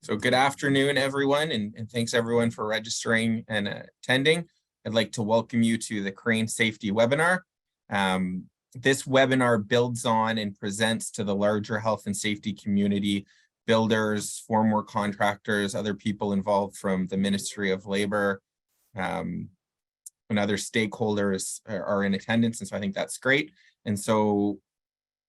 So good afternoon, everyone, and thanks everyone for registering and attending. I'd like to welcome you to the Crane Safety webinar. This webinar builds on and presents to the larger health and safety community, builders, formwork contractors, other people involved from the Ministry of Labor, and other stakeholders are in attendance, and so I think that's great. And so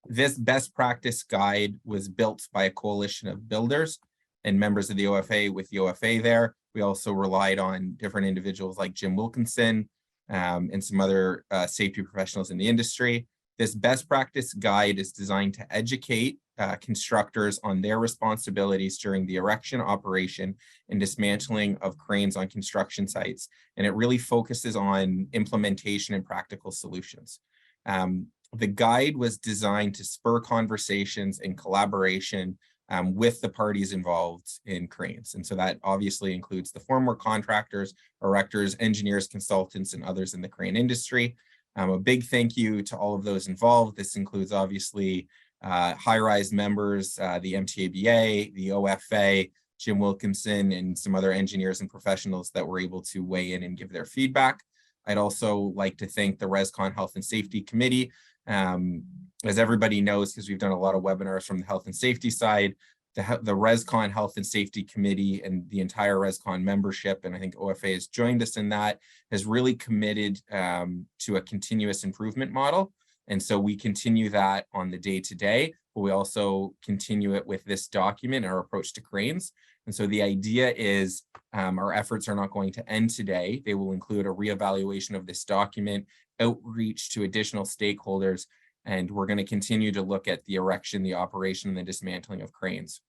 this best practice guide was built by a coalition of builders and members of the OFA with the OFA there. We also relied on different individuals like Jim Wilkinson and some other safety professionals in the industry. This best practice guide is designed to educate constructors on their responsibilities during the erection, operation, and dismantling of cranes on construction sites. And it really focuses on implementation and practical solutions. The guide was designed to spur conversations and collaboration with the parties involved in cranes. And so that obviously includes the formwork contractors, erectors, engineers, consultants, and others in the crane industry. A big thank you to all of those involved. This includes obviously high-rise members, the MTABA, the OFA, Jim Wilkinson, and some other engineers and professionals that were able to weigh in and give their feedback. I'd also like to thank the RESCON Health and Safety Committee. As everybody knows, because we've done a lot of webinars from the health and safety side, the RESCON Health and Safety Committee and the entire RESCON membership, and I think OFA has joined us in that, has really committed to a continuous improvement model. And so we continue that on the day-to-day, but we also continue it with this document, our approach to cranes. And so the idea is our efforts are not going to end today. They will include a reevaluation of this document, outreach to additional stakeholders, and we're going to continue to look at the erection, the operation, and the dismantling of cranes.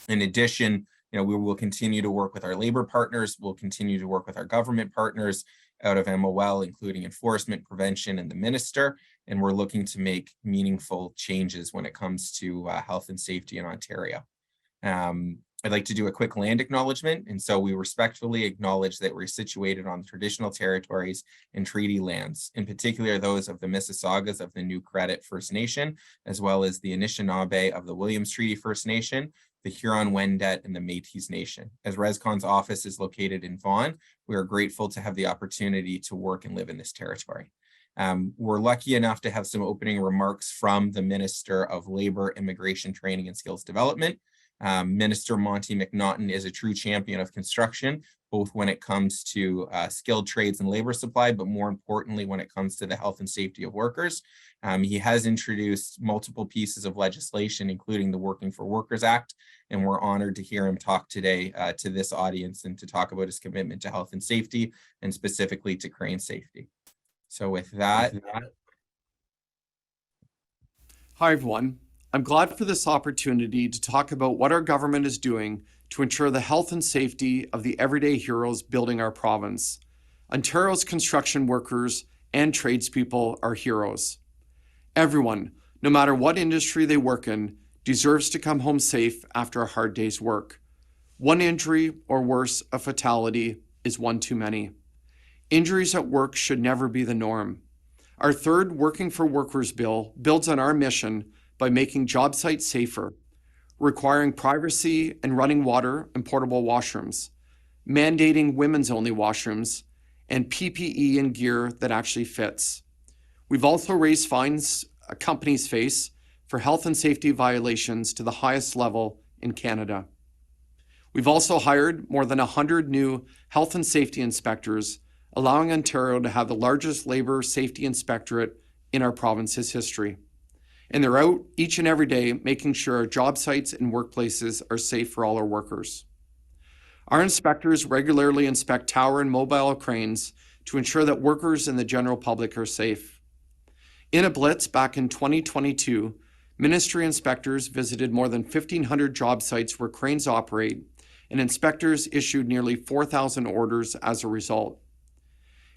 In addition, we will continue to work with our labor partners. We'll continue to work with our government partners out of MOL, including enforcement, prevention, and the minister. And we're looking to make meaningful changes when it comes to health and safety in Ontario. I'd like to do a quick land acknowledgement. And so we respectfully acknowledge that we're situated on traditional territories and treaty lands, in particular those of the Mississaugas of the New Credit First Nation, as well as the Anishinaabe of the Williams Treaty First Nation, the Huron-Wendat, and the Métis Nation. As RESCON's office is located in Vaughan, we are grateful to have the opportunity to work and live in this territory. We're lucky enough to have some opening remarks from the Minister of Labor, Immigration, Training, and Skills Development. Minister Monty McNaughton is a true champion of construction, both when it comes to skilled trades and labor supply, but more importantly, when it comes to the health and safety of workers. He has introduced multiple pieces of legislation, including the Working for Workers Act, and we're honored to hear him talk today to this audience and to talk about his commitment to health and safety, and specifically to crane safety. So with that. Hi, everyone. I'm glad for this opportunity to talk about what our government is doing to ensure the health and safety of the everyday heroes building our province. Ontario's construction workers and tradespeople are heroes. Everyone, no matter what industry they work in, deserves to come home safe after a hard day's work. One injury, or worse, a fatality, is one too many. Injuries at work should never be the norm. Our third Working for Workers bill builds on our mission by making job sites safer, requiring privacy and running water and portable washrooms, mandating women's-only washrooms, and PPE and gear that actually fits. We've also raised fines companies face for health and safety violations to the highest level in Canada. We've also hired more than 100 new health and safety inspectors, allowing Ontario to have the largest labor safety inspectorate in our province's history. And they're out each and every day making sure our job sites and workplaces are safe for all our workers. Our inspectors regularly inspect tower and mobile cranes to ensure that workers and the general public are safe. In a blitz back in 2022, ministry inspectors visited more than 1,500 job sites where cranes operate, and inspectors issued nearly 4,000 orders as a result.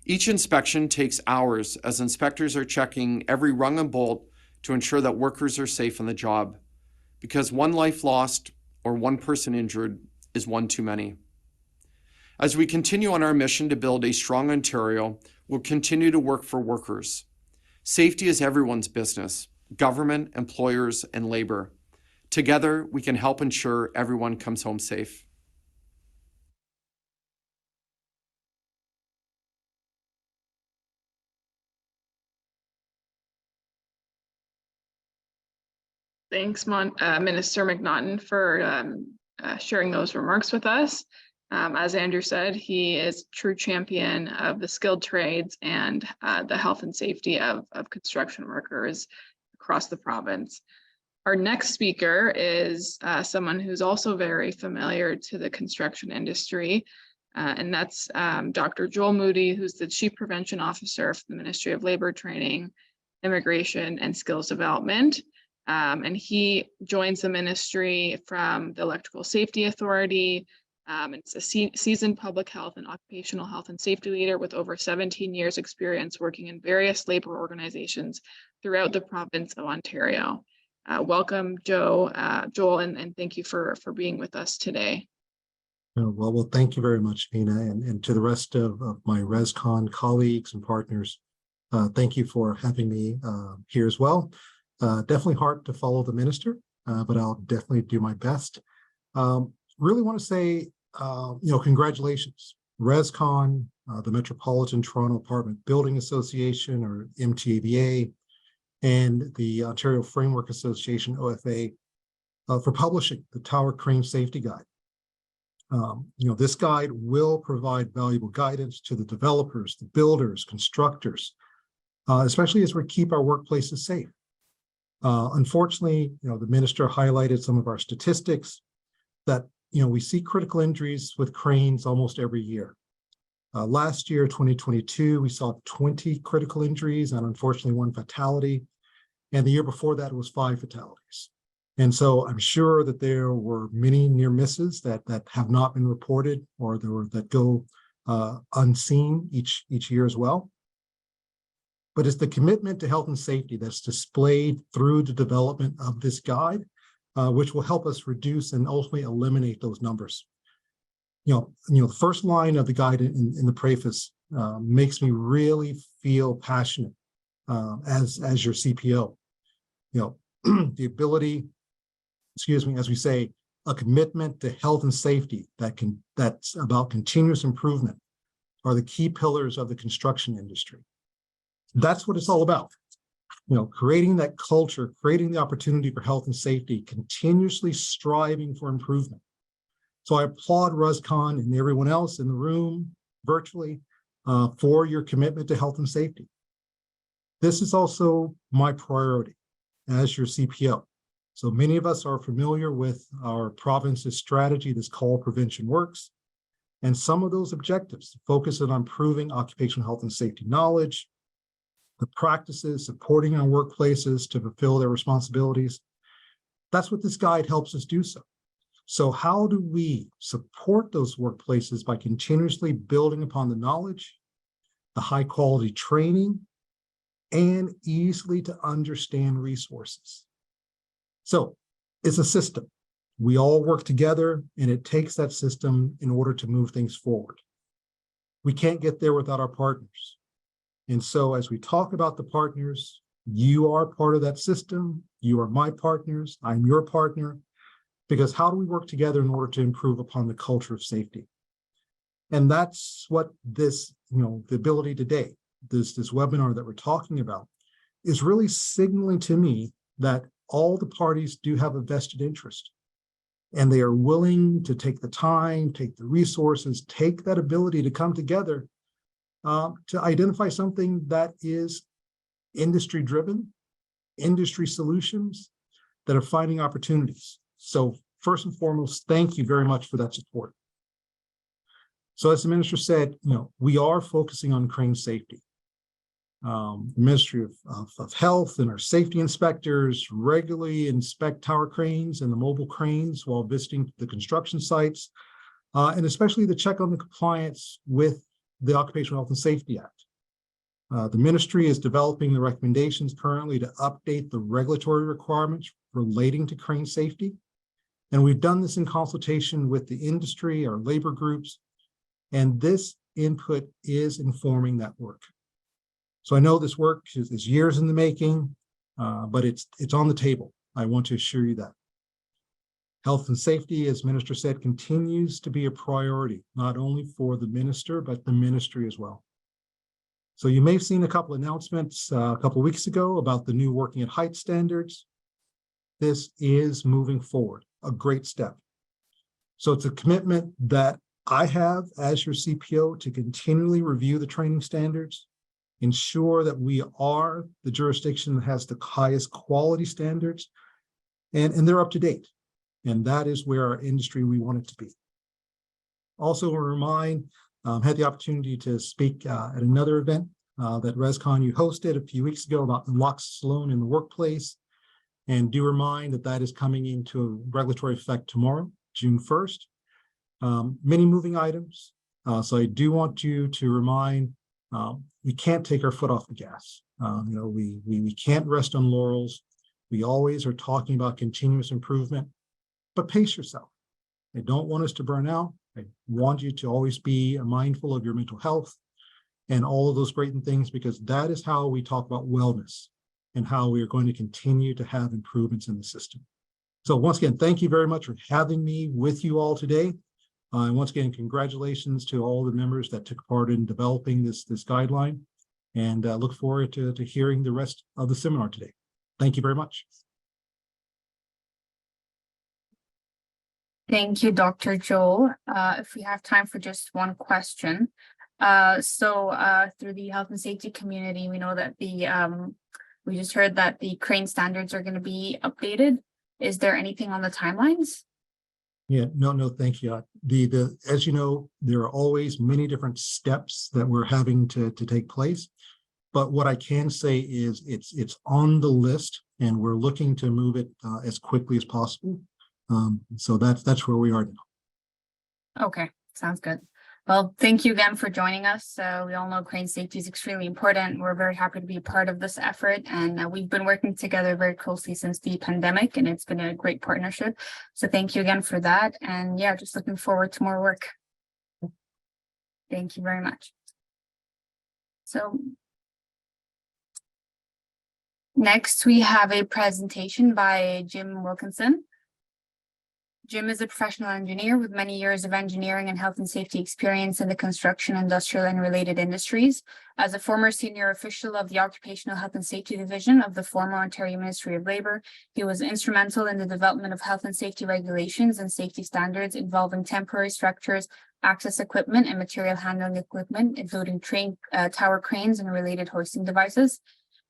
Each inspection takes hours as inspectors are checking every rung and bolt to ensure that workers are safe on the job, because one life lost or one person injured is one too many. As we continue on our mission to build a strong Ontario, we'll continue to work for workers. Safety is everyone's business, government, employers, and labor. Together, we can help ensure everyone comes home safe. Thanks, Minister McNaughton, for sharing those remarks with us. As Andrew said, he is a true champion of the skilled trades and the health and safety of construction workers across the province. Our next speaker is someone who's also very familiar to the construction industry, and that's Dr. Joel Moody, who's the Chief Prevention Officer for the Ministry of Labor, Training, Immigration, and Skills Development. And he joins the ministry from the Electrical Safety Authority. It's a seasoned public health and occupational health and safety leader with over 17 years experience working in various labor organizations throughout the province of Ontario. Welcome, Joel, and thank you for being with us today. Well, thank you very much, Nina, and to the rest of my RESCON colleagues and partners. Thank you for having me here as well. Definitely hard to follow the minister, but I'll definitely do my best. Really want to say, congratulations, RESCON, the Metropolitan Toronto Apartment Building Association, or MTABA, and the Ontario Formwork Association, OFA, for publishing the Tower Crane Safety Guide. This guide will provide valuable guidance to the developers, the builders, constructors, especially as we keep our workplaces safe. Unfortunately, the minister highlighted some of our statistics that, we see critical injuries with cranes almost every year. Last year, 2022, we saw 20 critical injuries and unfortunately 1 fatality. And the year before that, it was 5 fatalities. And so I'm sure that there were many near misses that have not been reported or that go unseen each year as well. But it's the commitment to health and safety that's displayed through the development of this guide, which will help us reduce and ultimately eliminate those numbers. The first line of the guide in the preface makes me really feel passionate as your CPO. The ability, as we say, a commitment to health and safety that's about continuous improvement are the key pillars of the construction industry. That's what it's all about. Creating that culture, creating the opportunity for health and safety, continuously striving for improvement. So I applaud RESCON and everyone else in the room virtually for your commitment to health and safety. This is also my priority as your CPO. So many of us are familiar with our province's strategy that's called Prevention Works. And some of those objectives focus on improving occupational health and safety knowledge, the practices supporting our workplaces to fulfill their responsibilities. That's what this guide helps us do so. So how do we support those workplaces by continuously building upon the knowledge, the high quality training, and easily to understand resources? So it's a system. We all work together, and it takes that system in order to move things forward. We can't get there without our partners. And so as we talk about the partners, you are part of that system. You are my partners. I'm your partner. Because how do we work together in order to improve upon the culture of safety? And that's what this, the ability today, this webinar that we're talking about, is really signaling to me that all the parties do have a vested interest. And they are willing to take the time, take the resources, take that ability to come together to identify something that is industry-driven, industry solutions that are finding opportunities. So first and foremost, thank you very much for that support. So as the minister said, we are focusing on crane safety. The Ministry of Health and our safety inspectors regularly inspect tower cranes and the mobile cranes while visiting the construction sites, and especially to check on the compliance with the Occupational Health and Safety Act. The ministry is developing the recommendations currently to update the regulatory requirements relating to crane safety. And we've done this in consultation with the industry, our labor groups, and this input is informing that work. So I know this work is years in the making, but it's on the table. I want to assure you that. Health and safety, as Minister said, continues to be a priority, not only for the minister, but the ministry as well. So you may have seen a couple announcements a couple of weeks ago about the new working at height standards. This is moving forward, a great step. So it's a commitment that I have as your CPO to continually review the training standards, ensure that we are the jurisdiction that has the highest quality standards, and they're up to date. And that is where our industry, we want it to be. Also, a remind, had the opportunity to speak at another event that RESCON you hosted a few weeks ago about naloxone in the workplace. And do remind that that is coming into regulatory effect tomorrow, June 1st. Many moving items. So I do want you to remind, we can't take our foot off the gas. We can't rest on laurels. We always are talking about continuous improvement, but pace yourself. I don't want us to burn out. I want you to always be mindful of your mental health and all of those great things, because that is how we talk about wellness and how we are going to continue to have improvements in the system. So once again, thank you very much for having me with you all today. And once again, congratulations to all the members that took part in developing this guideline, and look forward to hearing the rest of the seminar today. Thank you very much. Thank you, Dr. Joel. If we have time for just one question. Through the health and safety community, we know that we just heard that the crane standards are going to be updated. Is there anything on the timelines? Yeah, no, thank you. As you know, there are always many different steps that we're having to take place. But what I can say is it's on the list, and we're looking to move it as quickly as possible. So that's where we are now. Okay, sounds good. Well, thank you again for joining us. We all know crane safety is extremely important. We're very happy to be a part of this effort, and we've been working together very closely since the pandemic, and it's been a great partnership. So thank you again for that. And yeah, just looking forward to more work. Thank you very much. So next, we have a presentation by Jim Wilkinson. Jim is a professional engineer with many years of engineering and health and safety experience in the construction, industrial, and related industries. As a former senior official of the Occupational Health and Safety Division of the former Ontario Ministry of Labour, he was instrumental in the development of health and safety regulations and safety standards involving temporary structures, access equipment, and material handling equipment, including tower cranes and related hoisting devices.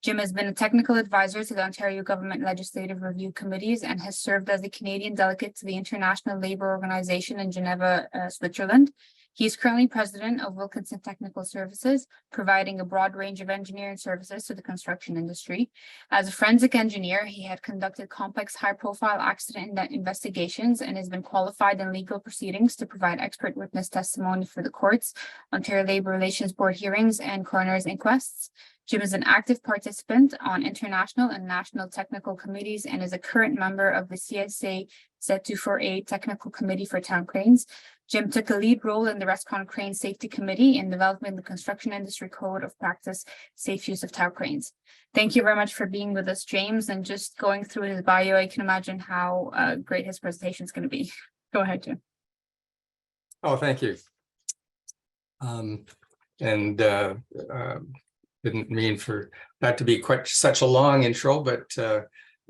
Jim has been a technical advisor to the Ontario Government Legislative Review Committees and has served as the Canadian delegate to the International Labour Organization in Geneva, Switzerland. He is currently president of Wilkinson Technical Services, providing a broad range of engineering services to the construction industry. As a forensic engineer, he had conducted complex high-profile accident investigations and has been qualified in legal proceedings to provide expert witness testimony for the courts, Ontario Labour Relations Board hearings, and coroner's inquests. Jim is an active participant on international and national technical committees and is a current member of the CSA Z24A Technical Committee for Town Cranes. Jim took a lead role in the RESCON Crane Safety Committee in developing the Construction Industry Code of Practice Safe Use of Tower Cranes. Thank you very much for being with us, James, and just going through his bio, I can imagine how great his presentation is going to be. Go ahead, Jim. Oh, thank you. Didn't mean for that to be quite such a long intro, but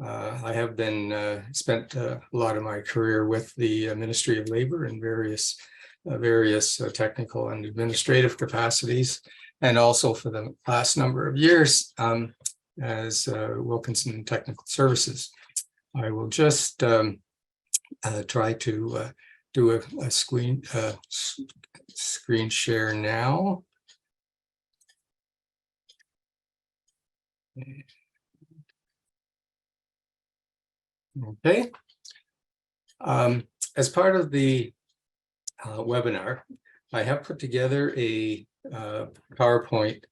I have been spent a lot of my career with the Ministry of Labour in various technical and administrative capacities, and also for the last number of years as Wilkinson Technical Services. I will just try to do a screen share now. Okay. As part of the webinar, I have put together a PowerPoint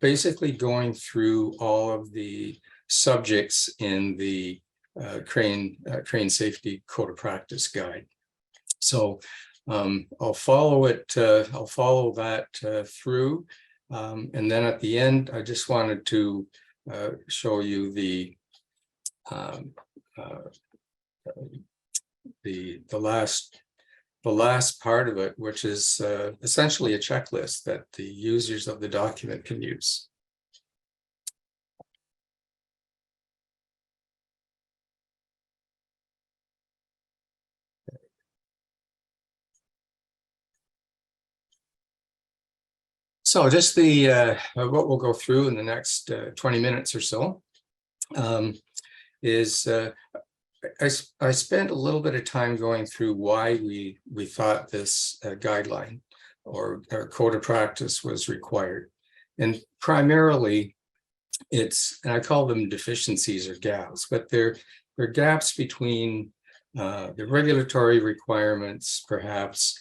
basically going through all of the subjects in the Crane Safety Code of Practice Guide. So I'll follow it. I'll follow that through. And then at the end, I just wanted to show you the last part of it, which is essentially a checklist that the users of the document can use. So just what we'll go through in the next 20 minutes or so is I spent a little bit of time going through why we thought this guideline or code of practice was required. And primarily and I call them deficiencies or gaps, but they're gaps between the regulatory requirements, perhaps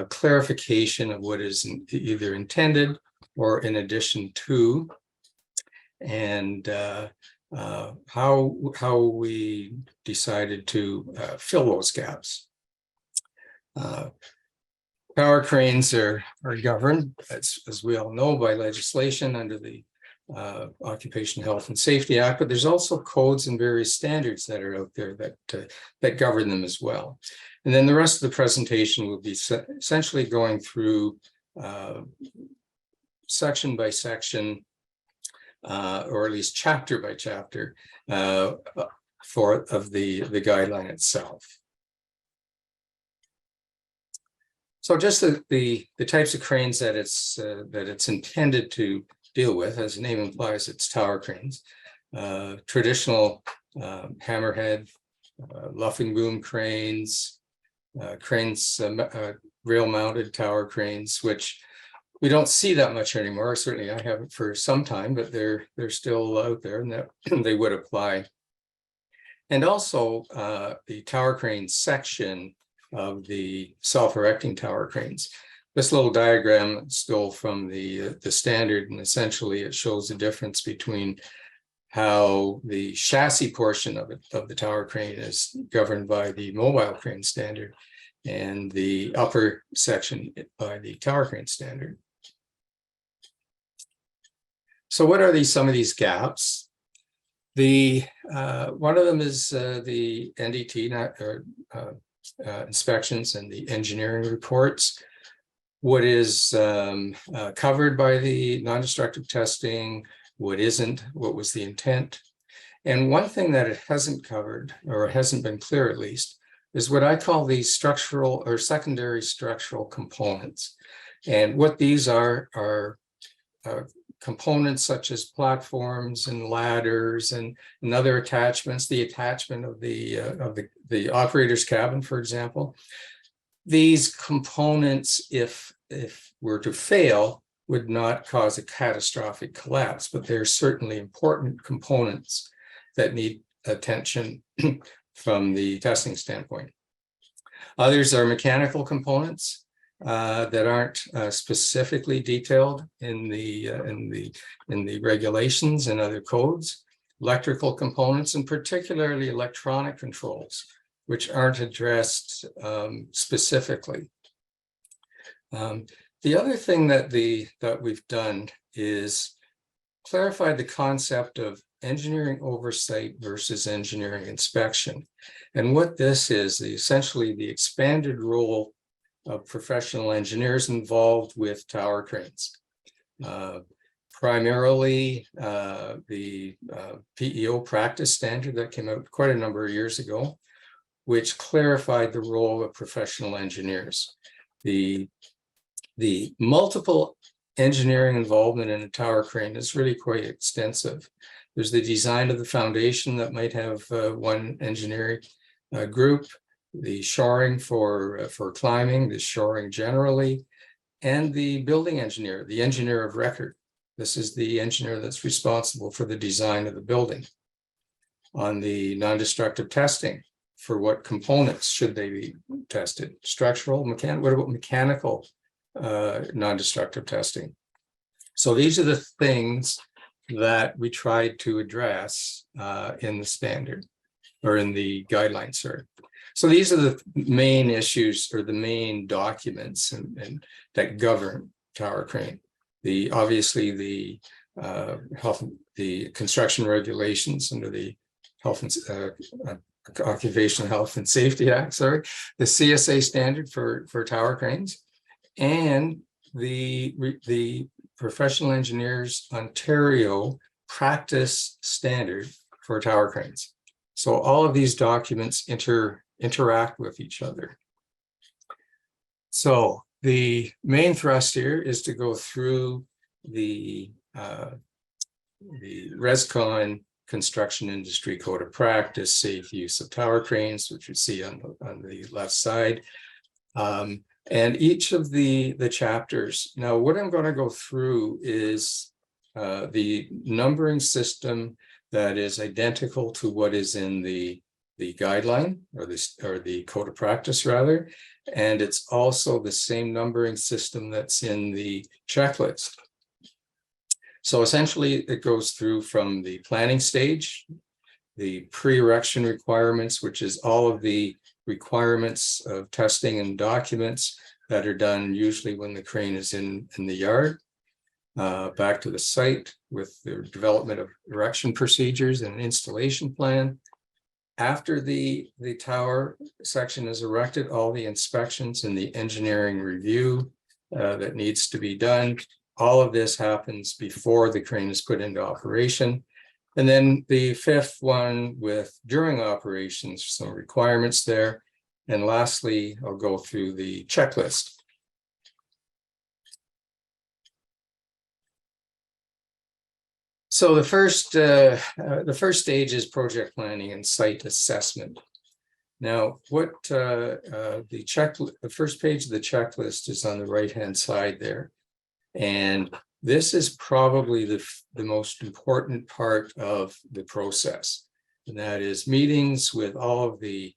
clarification of what is either intended or in addition to, and how we decided to fill those gaps. Tower cranes are governed, as we all know, by legislation under the Occupational Health and Safety Act, but there's also codes and various standards that are out there that govern them as well. And then the rest of the presentation will be essentially going through section by section, or at least chapter by chapter, of the guideline itself. So just the types of cranes that it's intended to deal with, as the name implies, it's tower cranes, traditional hammerhead, luffing boom cranes, rail-mounted tower cranes, which we don't see that much anymore. Certainly I haven't for some time, but they're still out there, and that they would apply. And also the tower crane section of the self-erecting tower cranes. This little diagram stole from the standard, and essentially it shows the difference between how the chassis portion of the tower crane is governed by the mobile crane standard and the upper section by the tower crane standard. So what are some of these gaps? One of them is the NDT inspections and the engineering reports. What is covered by the non-destructive testing, what isn't, what was the intent. And one thing that it hasn't covered, or hasn't been clear at least, is what I call the structural or secondary structural components. And what these are components such as platforms and ladders and other attachments, the attachment of the operator's cabin, for example. These components, if were to fail, would not cause a catastrophic collapse, but they're certainly important components that need attention from the testing standpoint. Others are mechanical components that aren't specifically detailed in the regulations and other codes. Electrical components, and particularly electronic controls, which aren't addressed specifically. The other thing that we've done is clarify the concept of engineering oversight versus engineering inspection. And what this is essentially the expanded role of professional engineers involved with tower cranes. Primarily the PEO practice standard that came out quite a number of years ago, which clarified the role of professional engineers. The multiple engineering involvement in a tower crane is really quite extensive. There's the design of the foundation that might have one engineering group, the shoring for climbing, the shoring generally, and the building engineer, the engineer of record. This is the engineer that's responsible for the design of the building. On the non-destructive testing, for what components should they be tested? Structural, mechanical, what about mechanical non-destructive testing? So these are the things that we tried to address in the standard, or in the guidelines, sorry. So these are the main issues, or the main documents and that govern tower crane. Obviously the construction regulations under the Occupational Health and Safety Act, sorry, the CSA standard for tower cranes, and the Professional Engineers Ontario practice standard for tower cranes. So all of these documents interact with each other. So the main thrust here is to go through the RESCON Construction Industry Code of Practice, Safe Use of Tower Cranes, which you see on the left side. And each of the chapters. Now, what I'm going to go through is the numbering system that is identical to what is in the guideline or the code of practice rather. And it's also the same numbering system that's in the checklist. So essentially it goes through from the planning stage, the pre-erection requirements, which is all of the requirements of testing and documents that are done usually when the crane is in the yard, back to the site with the development of erection procedures and an installation plan. After the tower section is erected, all the inspections and the engineering review that needs to be done, all of this happens before the crane is put into operation. And then the fifth one with during operations, some requirements there. And lastly, I'll go through the checklist. So the first stage is project planning and site assessment. Now, what the first page of the checklist is on the right-hand side there. And this is probably the most important part of the process. And that is meetings with all of the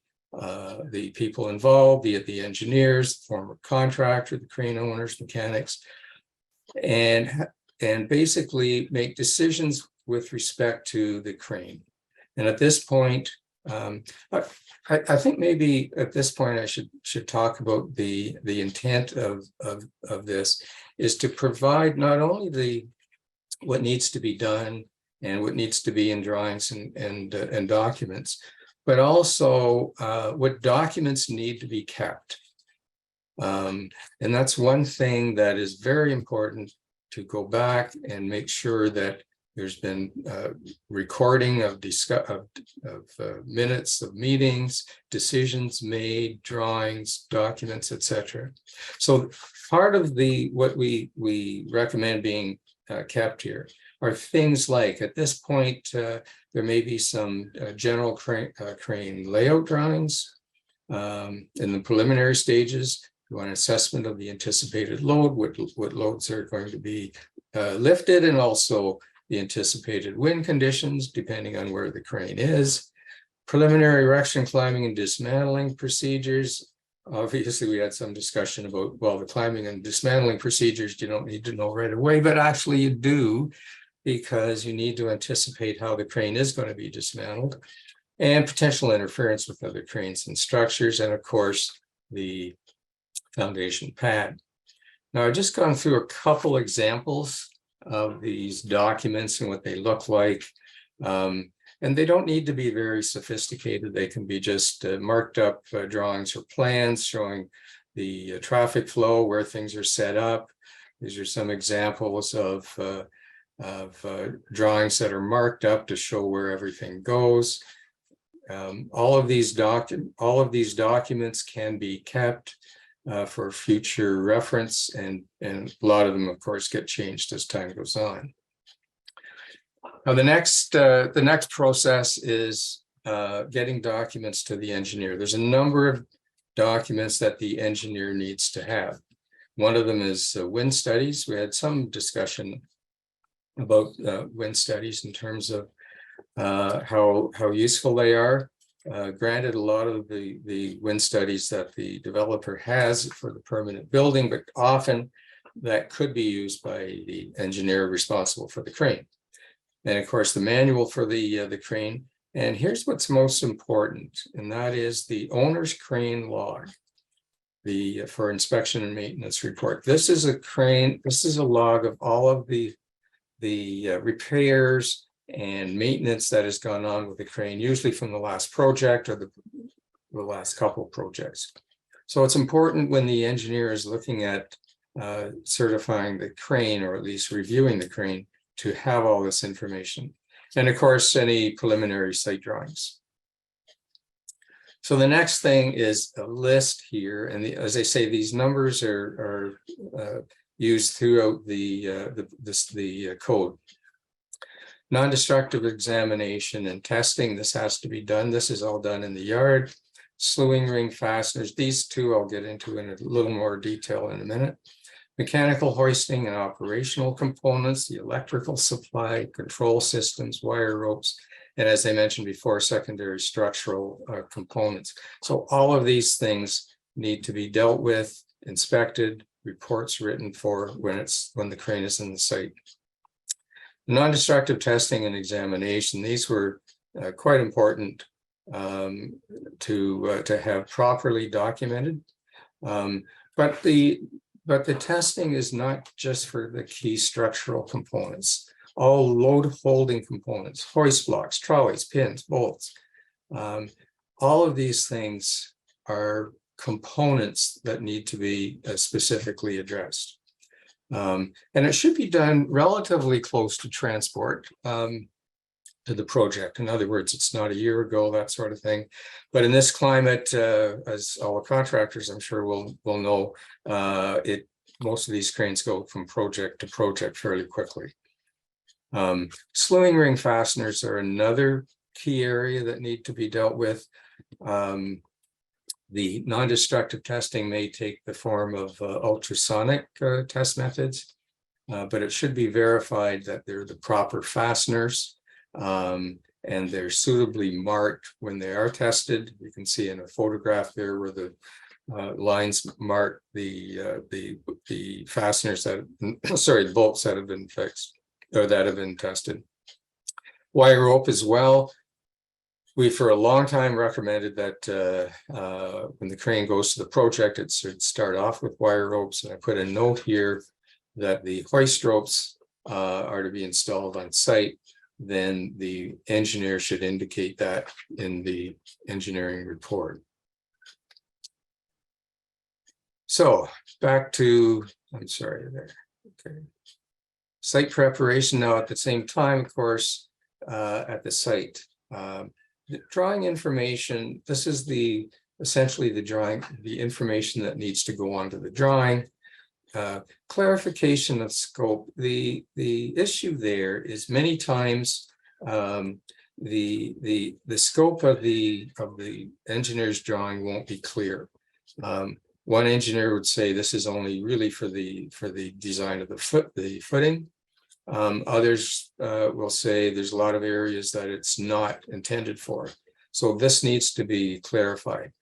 people involved, be it the engineers, the former contractor, the crane owners, mechanics, and basically make decisions with respect to the crane. And at this point, I think maybe at this point I should talk about the intent of this is to provide not only what needs to be done and what needs to be in drawings and documents, but also what documents need to be kept. And that's one thing that is very important, to go back and make sure that there's been recording of minutes of meetings, decisions made, drawings, documents, etc. So part of what we recommend being kept here are things like, at this point, there may be some general crane layout drawings in the preliminary stages. You want an assessment of the anticipated load, what loads are going to be lifted, and also the anticipated wind conditions, depending on where the crane is. Preliminary erection, climbing, and dismantling procedures. Obviously, we had some discussion about, well, the climbing and dismantling procedures you don't need to know right away, but actually you do, because you need to anticipate how the crane is going to be dismantled, and potential interference with other cranes and structures, and of course, the foundation pad. Now, I've just gone through a couple examples of these documents and what they look like. And they don't need to be very sophisticated. They can be just marked up drawings or plans showing the traffic flow, where things are set up. These are some examples of drawings that are marked up to show where everything goes. All of these documents can be kept for future reference, and a lot of them, of course, get changed as time goes on. Now, the next process is getting documents to the engineer. There's a number of documents that the engineer needs to have. One of them is wind studies. We had some discussion about wind studies in terms of how useful they are. Granted, a lot of the wind studies that the developer has for the permanent building, but often that could be used by the engineer responsible for the crane. And of course, the manual for the crane. And here's what's most important, and that is the owner's crane log, for inspection and maintenance report. This is a log of all of the repairs, and maintenance that has gone on with the crane, usually from the last project or the last couple projects. So it's important when the engineer is looking at certifying the crane, or at least reviewing the crane, to have all this information. And of course, any preliminary site drawings. So the next thing is a list here. And as I say, these numbers are used throughout the code. Non-destructive examination and testing, this has to be done. This is all done in the yard. Slewing ring fasteners, these two I'll get into in a little more detail in a minute. Mechanical hoisting and operational components, the electrical supply, control systems, wire ropes, and as I mentioned before, secondary structural components. So all of these things need to be dealt with, inspected, reports written for when the crane is in the site. Non-destructive testing and examination, these were quite important to have properly documented. But the testing is not just for the key structural components. All load holding components, hoist blocks, trolleys, pins, bolts. All of these things are components that need to be specifically addressed. And it should be done relatively close to transport to the project. In other words, it's not a year ago, that sort of thing. But in this climate, as all the contractors I'm sure will know, most of these cranes go from project to project fairly quickly. Slewing ring fasteners are another key area that need to be dealt with. The non-destructive testing may take the form of ultrasonic test methods, but it should be verified that they're the proper fasteners and they're suitably marked when they are tested. You can see in a photograph there where the lines mark the fasteners that, sorry, the bolts that have been fixed or that have been tested. Wire rope as well. We for a long time recommended that when the crane goes to the project, it should start off with wire ropes. And I put a note here that the hoist ropes are to be installed on site. Then the engineer should indicate that in the engineering report. So back to, I'm sorry there. Okay. Site preparation now at the same time, of course, at the site. The drawing information, this is essentially the information that needs to go onto the drawing. Clarification of scope. The issue there is many times the scope of the engineer's drawing won't be clear. One engineer would say this is only really for the design of the footing. Others will say there's a lot of areas that it's not intended for. So this needs to be clarified.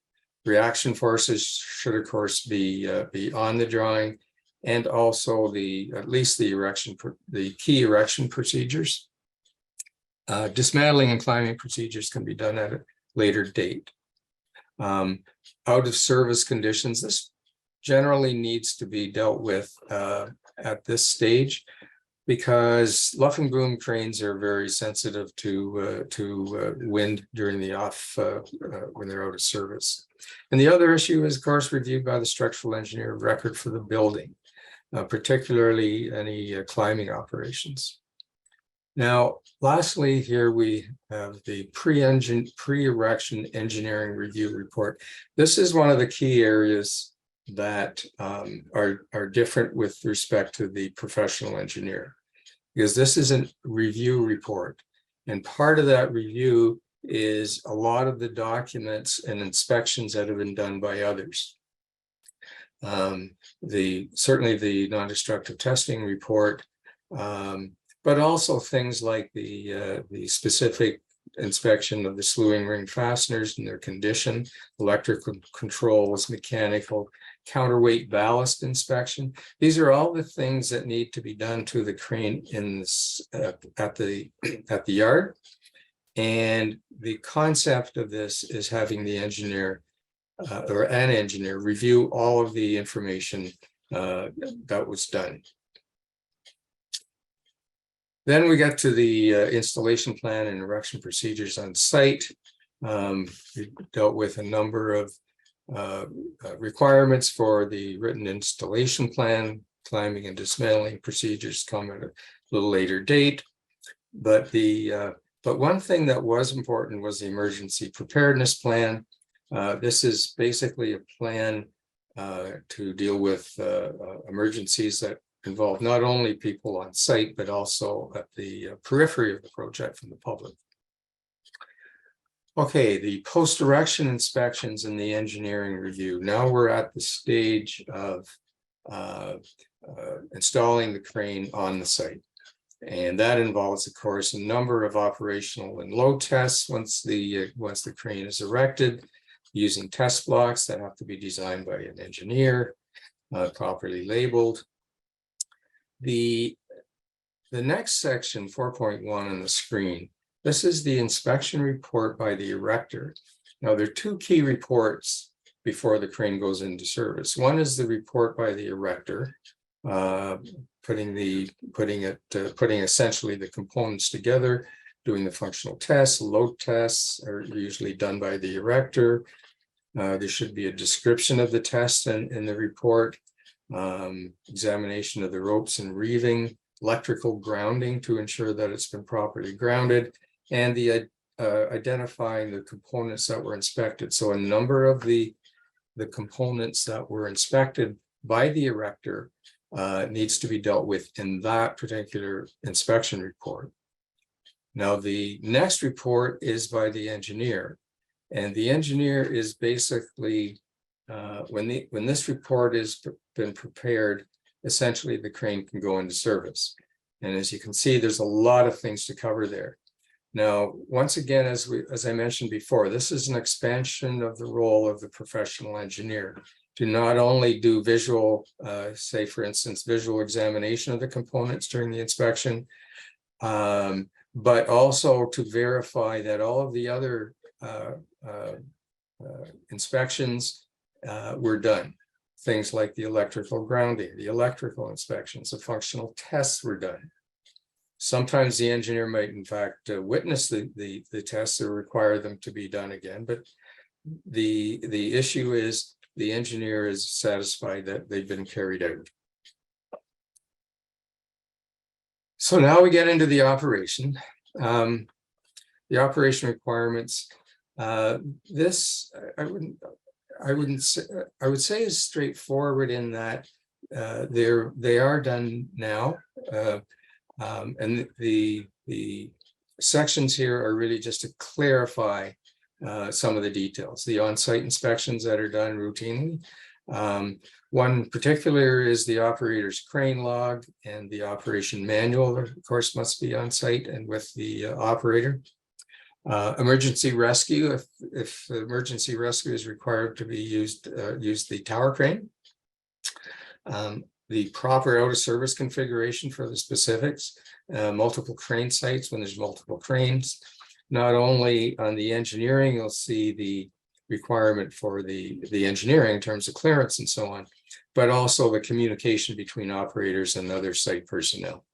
Reaction forces should, of course, be on the drawing, and also at least the key erection procedures. Dismantling and climbing procedures can be done at a later date. Out of service conditions, this generally needs to be dealt with at this stage, because luff and boom cranes are very sensitive to wind during the off when they're out of service. And the other issue is, of course, reviewed by the structural engineer of record for the building, particularly any climbing operations. Now, lastly, here we have the pre-erection engineering review report. This is one of the key areas that are different with respect to the professional engineer, because this is a review report. And part of that review is a lot of the documents and inspections that have been done by others. Certainly the non-destructive testing report, but also things like the specific inspection of the slewing ring fasteners and their condition, electrical controls, mechanical, counterweight ballast inspection. These are all the things that need to be done to the crane in this, at the yard. And the concept of this is having the engineer or an engineer review all of the information that was done. Then we got to the installation plan and erection procedures on site. We dealt with a number of requirements for the written installation plan. Climbing and dismantling procedures come at a little later date. But one thing that was important was the emergency preparedness plan. This is basically a plan to deal with emergencies that involve not only people on site, but also at the periphery of the project from the public. Okay, the post-erection inspections and the engineering review. Now we're at the stage of installing the crane on the site. And that involves, of course, a number of operational and load tests once the crane is erected, using test blocks that have to be designed by an engineer, properly labeled. The next section, 4.1 on the screen, this is the inspection report by the erector. Now, there are two key reports before the crane goes into service. One is the report by the erector, putting essentially the components together, doing the functional tests. Load tests are usually done by the erector. There should be a description of the test in the report, examination of the ropes and reeving, electrical grounding to ensure that it's been properly grounded, and the identifying the components that were inspected. So a number of the components that were inspected by the erector needs to be dealt with in that particular inspection report. Now, the next report is by the engineer, and the engineer is basically, when this report has been prepared, essentially the crane can go into service. And as you can see, there's a lot of things to cover there. Now, once again, as I mentioned before, this is an expansion of the role of the professional engineer to not only do visual, say for instance, visual examination of the components during the inspection, but also to verify that all of the other inspections were done. Things like the electrical grounding, the electrical inspections, the functional tests were done. Sometimes the engineer might, in fact, witness the tests or require them to be done again. But the issue is the engineer is satisfied that they've been carried out. So now we get into the operation. The operation requirements. This I would say is straightforward in that they are done now. And the sections here are really just to clarify some of the details. The on-site inspections that are done routinely. One particular is the operator's crane log, and the operation manual, of course, must be on site and with the operator. Emergency rescue, if emergency rescue is required to be used, use the tower crane. The proper out of service configuration for the specifics, multiple crane sites when there's multiple cranes. Not only on the engineering, you'll see the requirement for the engineering in terms of clearance and so on, but also the communication between operators and other site personnel.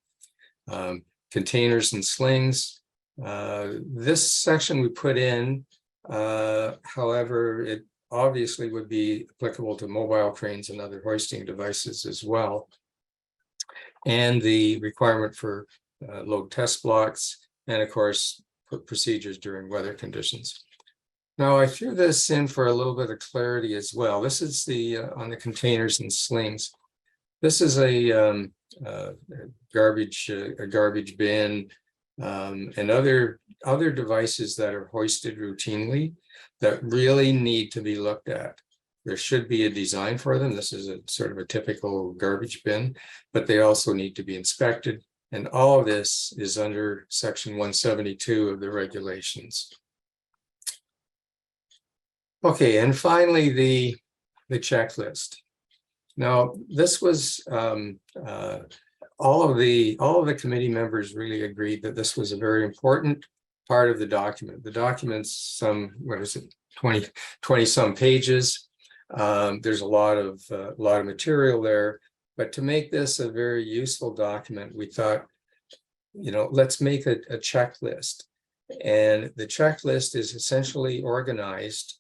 Containers and slings. This section we put in, however, it obviously would be applicable to mobile cranes and other hoisting devices as well. And the requirement for load test blocks, and of course, procedures during weather conditions. Now, I threw this in for a little bit of clarity as well. This is the on the containers and slings. This is a garbage bin and other devices that are hoisted routinely that really need to be looked at. There should be a design for them. This is a sort of a typical garbage bin, but they also need to be inspected. And all of this is under section 172 of the regulations. Okay, and finally, the checklist. Now, this was all of the committee members really agreed that this was a very important part of the document. The document's some, 20 some pages. There's a lot of material there, but to make this a very useful document, we thought let's make a checklist. And the checklist is essentially organized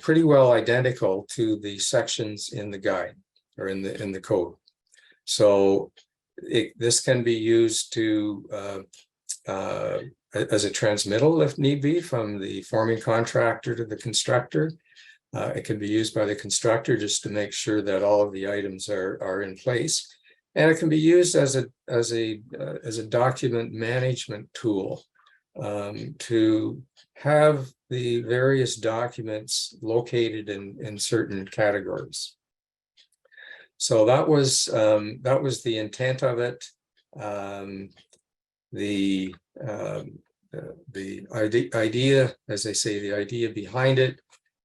pretty well identical to the sections in the guide or in the code. So this can be used to as a transmittal if need be from the forming contractor to the constructor. It can be used by the constructor just to make sure that all of the items are in place. And it can be used as a document management tool to have the various documents located in certain categories. So that was the intent of it. The idea, as I say, the idea behind it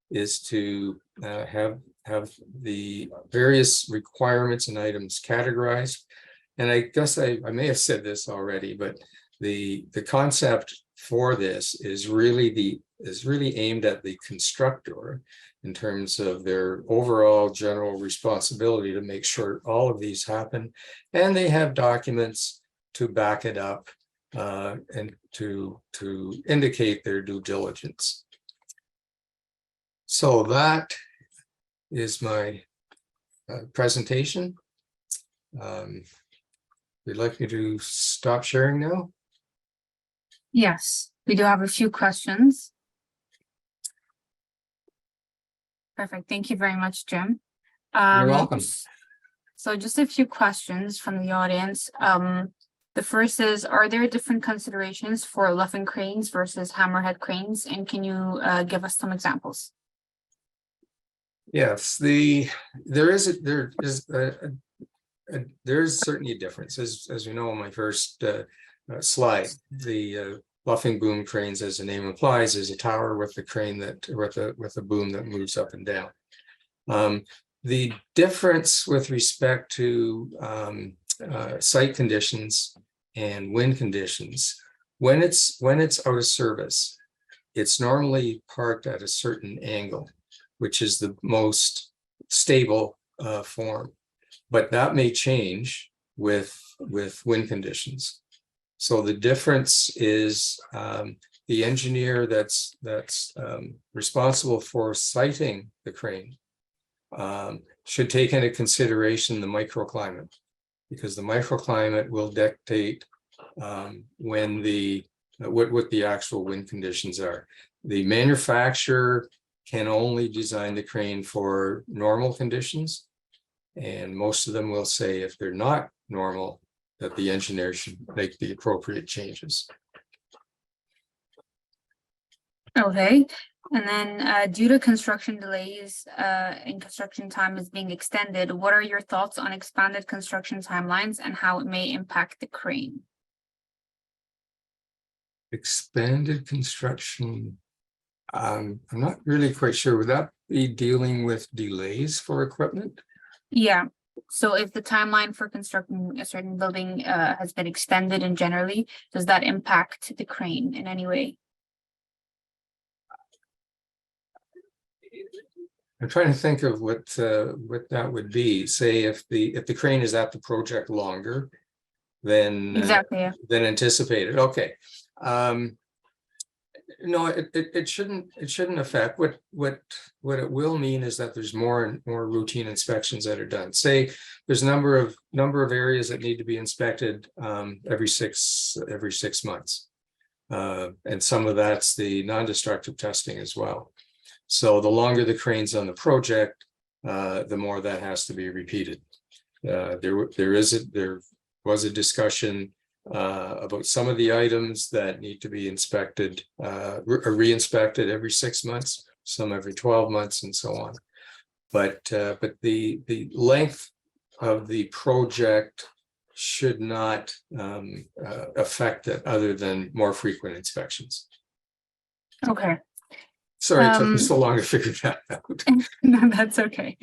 is to have the various requirements and items categorized. And I guess I may have said this already, but the concept for this is really aimed at the constructor in terms of their overall general responsibility to make sure all of these happen, and they have documents to back it up and to indicate their due diligence. So that is my presentation. Would you like me to stop sharing now? Yes, we do have a few questions. Perfect. Thank you very much, Jim. You're welcome. So just a few questions from the audience. The first is, are there different considerations for luffing cranes versus hammerhead cranes? And can you give us some examples? Yes, there is certainly a difference. As you know, in my first slide, the luffing boom cranes, as the name implies, is a tower with a crane with a boom that moves up and down. The difference with respect to site conditions and wind conditions, when it's out of service, it's normally parked at a certain angle, which is the most stable form, but that may change with wind conditions. So the difference is the engineer that's responsible for siting the crane should take into consideration the microclimate, because the microclimate will dictate when what the actual wind conditions are. The manufacturer can only design the crane for normal conditions, and most of them will say if they're not normal, that the engineer should make the appropriate changes. Okay. And then due to construction delays and construction time is being extended, what are your thoughts on expanded construction timelines and how it may impact the crane? Expanded construction, I'm not really quite sure. Would that be dealing with delays for equipment? Yeah. So if the timeline for constructing a certain building has been extended and generally, does that impact the crane in any way? I'm trying to think of what that would be. Say if the crane is at the project longer than Exactly, yeah. than anticipated. Okay. No, it shouldn't affect. What it will mean is that there's more and more routine inspections that are done. Say there's a number of areas that need to be inspected every six months, and some of that's the non-destructive testing as well. So the longer the crane's on the project, the more that has to be repeated. There was a discussion about some of the items that need to be inspected or re-inspected every 6 months, some every 12 months, and so on. But the length of the project should not affect it, other than more frequent inspections. Okay. Sorry, it took me so long to figure that out. No, that's okay.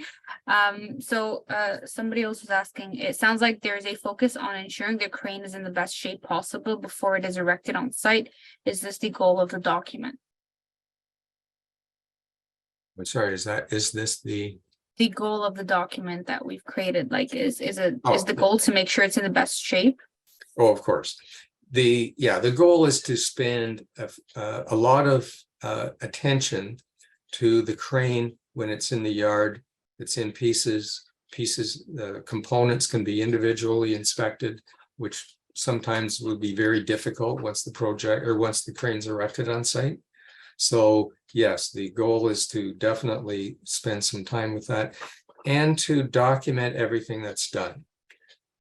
So somebody else was asking, it sounds like there's a focus on ensuring the crane is in the best shape possible before it is erected on site. Is this the goal of the document? I'm sorry, is this the goal of the document that we've created? Like is the goal to make sure it's in the best shape? Oh, of course. the goal is to spend a lot of attention to the crane when it's in the yard. It's in pieces. The components can be individually inspected, which sometimes would be very difficult once the crane's erected on site. So yes, the goal is to definitely spend some time with that and to document everything that's done.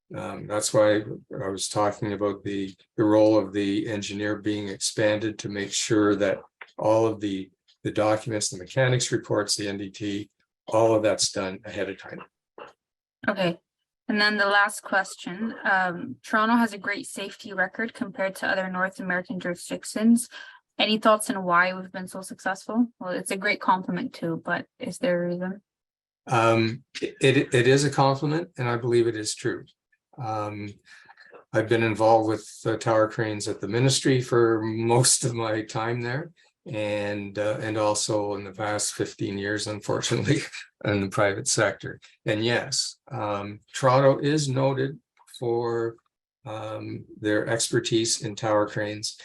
That's why I was talking about the role of the engineer being expanded to make sure that all of the documents, the mechanics reports, the NDT, all of that's done ahead of time. Okay. And then the last question, Toronto has a great safety record compared to other North American jurisdictions. Any thoughts on why we've been so successful? Well, it's a great compliment too, but is there a reason? It is a compliment, and I believe it is true. I've been involved with tower cranes at the ministry for most of my time there, and also in the past 15 years, unfortunately, in the private sector. And yes, Toronto is noted for their expertise in tower cranes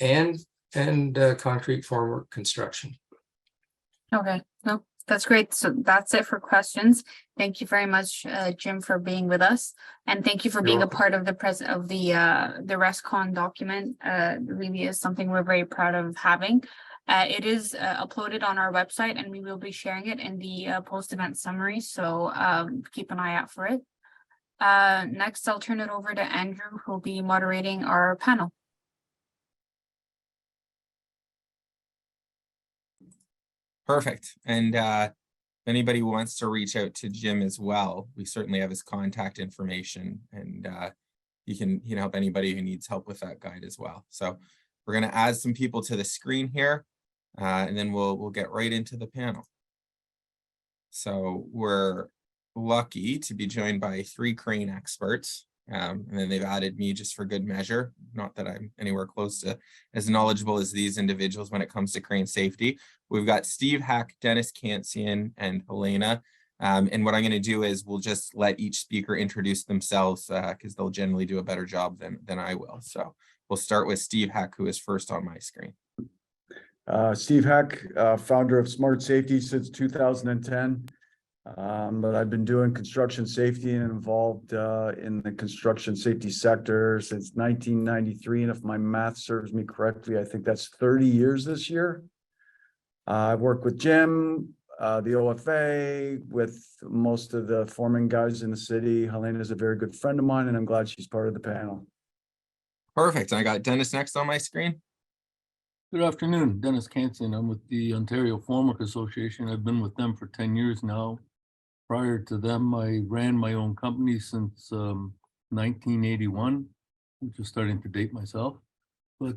and concrete formwork construction. Okay, no, that's great. So that's it for questions. Thank you very much, Jim, for being with us, and thank you for being a part of the RESCON document. Really is something we're very proud of having. It is uploaded on our website, and we will be sharing it in the post-event summary. So keep an eye out for it. Next, I'll turn it over to Andrew, who will be moderating our panel. Perfect. And if anybody wants to reach out to Jim as well, we certainly have his contact information, and he can help anybody who needs help with that guide as well. So we're going to add some people to the screen here, and then we'll get right into the panel. So we're lucky to be joined by 3 crane experts, and then they've added me just for good measure. Not that I'm anywhere close to as knowledgeable as these individuals when it comes to crane safety. We've got Steve Hack, Dennis Kansian, and Helena. And what I'm going to do is we'll just let each speaker introduce themselves because they'll generally do a better job than I will. So we'll start with Steve Hack, who is first on my screen. Steve Hack, founder of Smart Safety since 2010. But I've been doing construction safety and involved in the construction safety sector since 1993. And if my math serves me correctly, I think that's 30 years this year. I've worked with Jim, the OFA, with most of the forming guys in the city. Helena is a very good friend of mine, and I'm glad she's part of the panel. Perfect. I got Dennis next on my screen. Good afternoon, Dennis Kansian. I'm with the Ontario Formwork Association. I've been with them for 10 years now. Prior to them, I ran my own company since 1981, which is starting to date myself. But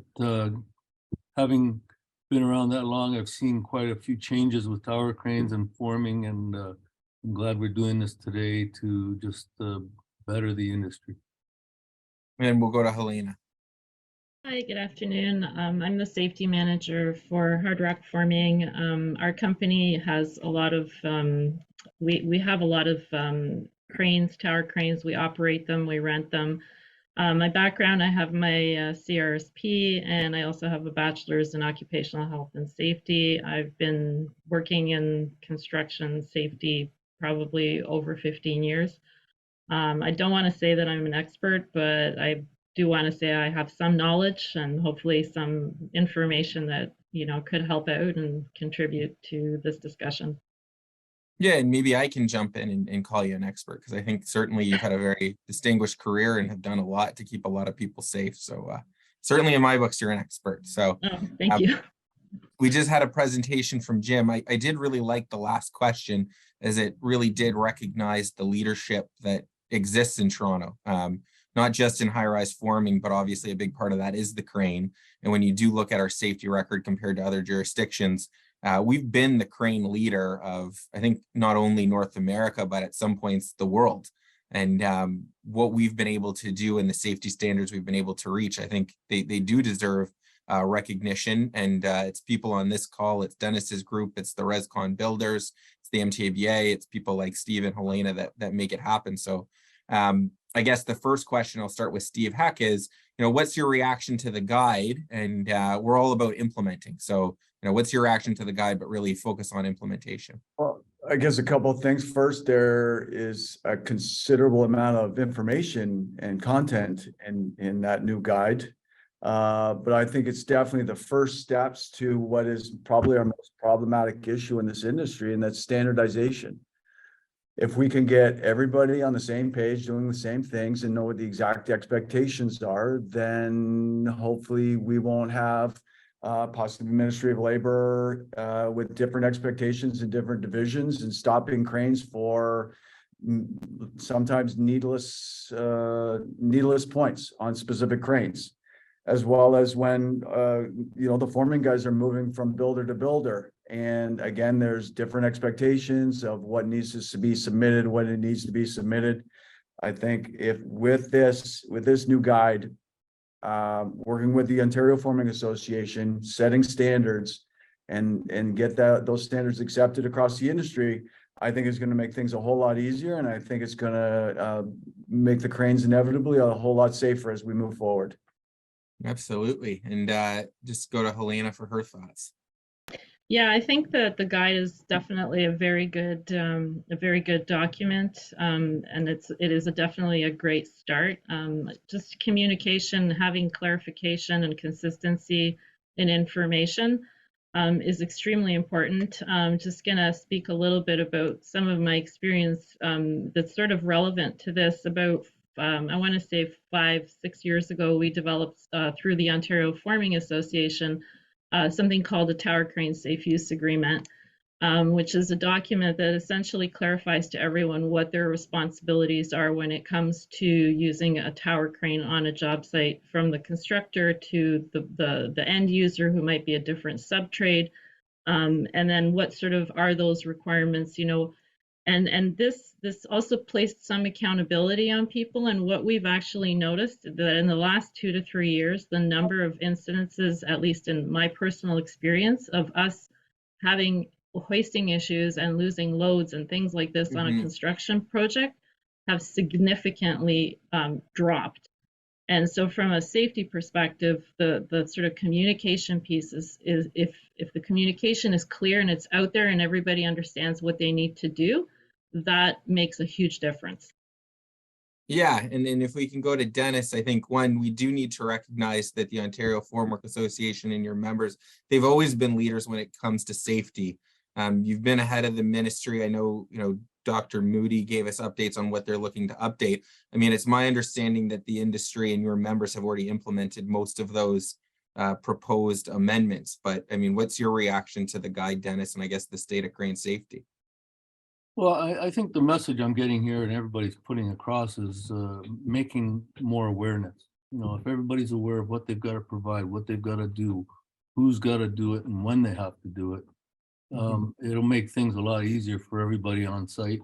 having been around that long, I've seen quite a few changes with tower cranes and forming, and I'm glad we're doing this today to just better the industry. And we'll go to Helena. Hi, good afternoon. I'm the safety manager for Hard Rock Forming. Our company has a lot of, we have a lot of cranes, tower cranes. We operate them, we rent them. My background, I have my CRSP, and I also have a bachelor's in occupational health and safety. I've been working in construction safety probably over 15 years. I don't want to say that I'm an expert, but I do want to say I have some knowledge and hopefully some information that, could help out and contribute to this discussion. Yeah, and maybe I can jump in and call you an expert, because I think certainly you've had a very distinguished career and have done a lot to keep a lot of people safe. So certainly in my books, you're an expert. So thank you. We just had a presentation from Jim. I did really like the last question, as it really did recognize the leadership that exists in Toronto. Not just in high-rise forming, but obviously a big part of that is the crane. And when you do look at our safety record compared to other jurisdictions, we've been the crane leader of, I think, not only North America, but at some points the world. And what we've been able to do and the safety standards we've been able to reach, I think they do deserve recognition. And it's people on this call, it's Dennis's group, it's the RESCON builders, it's the MTABA, it's people like Steve and Helena that make it happen. So I guess the first question, I'll start with Steve Heck, is, what's your reaction to the guide? And we're all about implementing. So, what's your reaction to the guide, but really focus on implementation? Well, I guess a couple of things. First, there is a considerable amount of information and content in that new guide. But I think it's definitely the first steps to what is probably our most problematic issue in this industry, and that's standardization. If we can get everybody on the same page doing the same things and know what the exact expectations are, then hopefully we won't have possibly Ministry of Labor with different expectations in different divisions and stopping cranes for sometimes needless points on specific cranes, as well as when the forming guys are moving from builder to builder. And again, there's different expectations of what needs to be submitted, when it needs to be submitted. I think if with this new guide, working with the Ontario Formwork Association, setting standards and get those standards accepted across the industry, I think it's going to make things a whole lot easier. And I think it's going to make the cranes inevitably a whole lot safer as we move forward. Absolutely. And just go to Helena for her thoughts. Yeah, I think that the guide is definitely a very good document, and it is definitely a great start. Just communication, having clarification and consistency in information is extremely important. Just gonna speak a little bit about some of my experience that's sort of relevant to this. About I want to say 5-6 years ago, we developed through the Ontario Formwork Association something called the Tower Crane Safe Use Agreement, which is a document that essentially clarifies to everyone what their responsibilities are when it comes to using a tower crane on a job site, from the constructor to the end user, who might be a different subtrade, and then what sort of are those requirements, and this also placed some accountability on people. And what we've actually noticed that in the last 2 to 3 years, the number of incidences, at least in my personal experience, of us having hoisting issues and losing loads and things like this on a construction project have significantly dropped. And so from a safety perspective, the sort of communication piece is if the communication is clear and it's out there and everybody understands what they need to do, that makes a huge difference. Yeah, and if we can go to Dennis, I think we do need to recognize that the Ontario Formwork Association and your members, they've always been leaders when it comes to safety. You've been ahead of the ministry. I know, Dr. Moody gave us updates on what they're looking to update. I mean, it's my understanding that the industry and your members have already implemented most of those proposed amendments. But I mean, what's your reaction to the guide, Dennis, and I guess the state of crane safety? Well, I think the message I'm getting here and everybody's putting across is making more awareness. If everybody's aware of what they've got to provide, what they've got to do, who's got to do it, and when they have to do it, it'll make things a lot easier for everybody on site.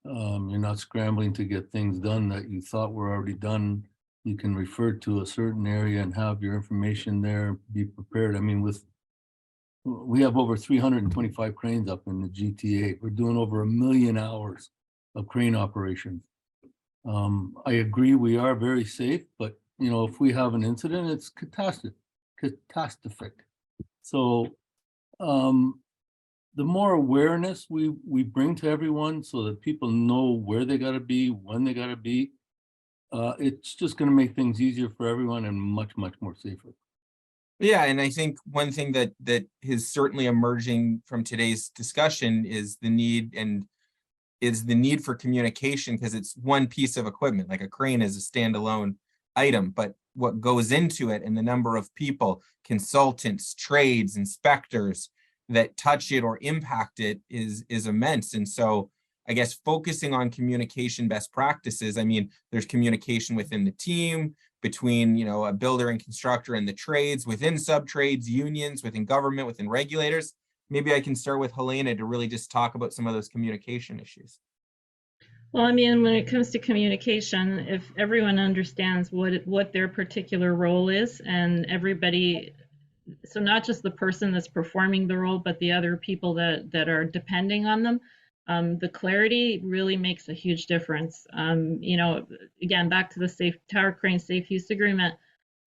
You're not scrambling to get things done that you thought were already done. You can refer to a certain area and have your information there, be prepared. I mean, we have over 325 cranes up in the GTA. We're doing over 1 million hours of crane operations. I agree we are very safe, but if we have an incident, it's catastrophic. So the more awareness we bring to everyone so that people know where they got to be, when they got to be, it's just going to make things easier for everyone and much, much more safer. Yeah, and I think one thing that is certainly emerging from today's discussion is the need for communication, because it's one piece of equipment. Like a crane is a standalone item, but what goes into it and the number of people, consultants, trades, inspectors that touch it or impact it is immense. And so I guess focusing on communication best practices, I mean, there's communication within the team, between, a builder and constructor and the trades, within sub-trades, unions, within government, within regulators. Maybe I can start with Helena to really just talk about some of those communication issues. Well, I mean, when it comes to communication, if everyone understands what their particular role is, and everybody, so not just the person that's performing the role, but the other people that are depending on them, The clarity really makes a huge difference. Again, back to the tower crane safe use agreement,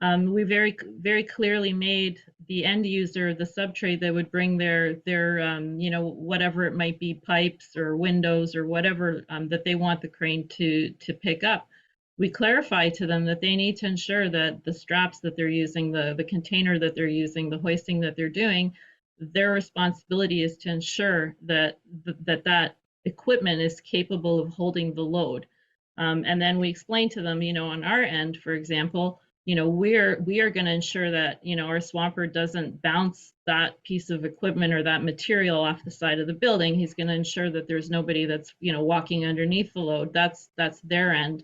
we very clearly made the end user, the subtrade that would bring their whatever it might be, pipes or windows or whatever that they want the crane to pick up. We clarify to them that they need to ensure that the straps that they're using, the container that they're using, the hoisting that they're doing, their responsibility is to ensure that that equipment is capable of holding the load. And then we explain to them, on our end, for example, we are going to ensure that, our swamper doesn't bounce that piece of equipment or that material off the side of the building. He's going to ensure that there's nobody that's, walking underneath the load. That's their end.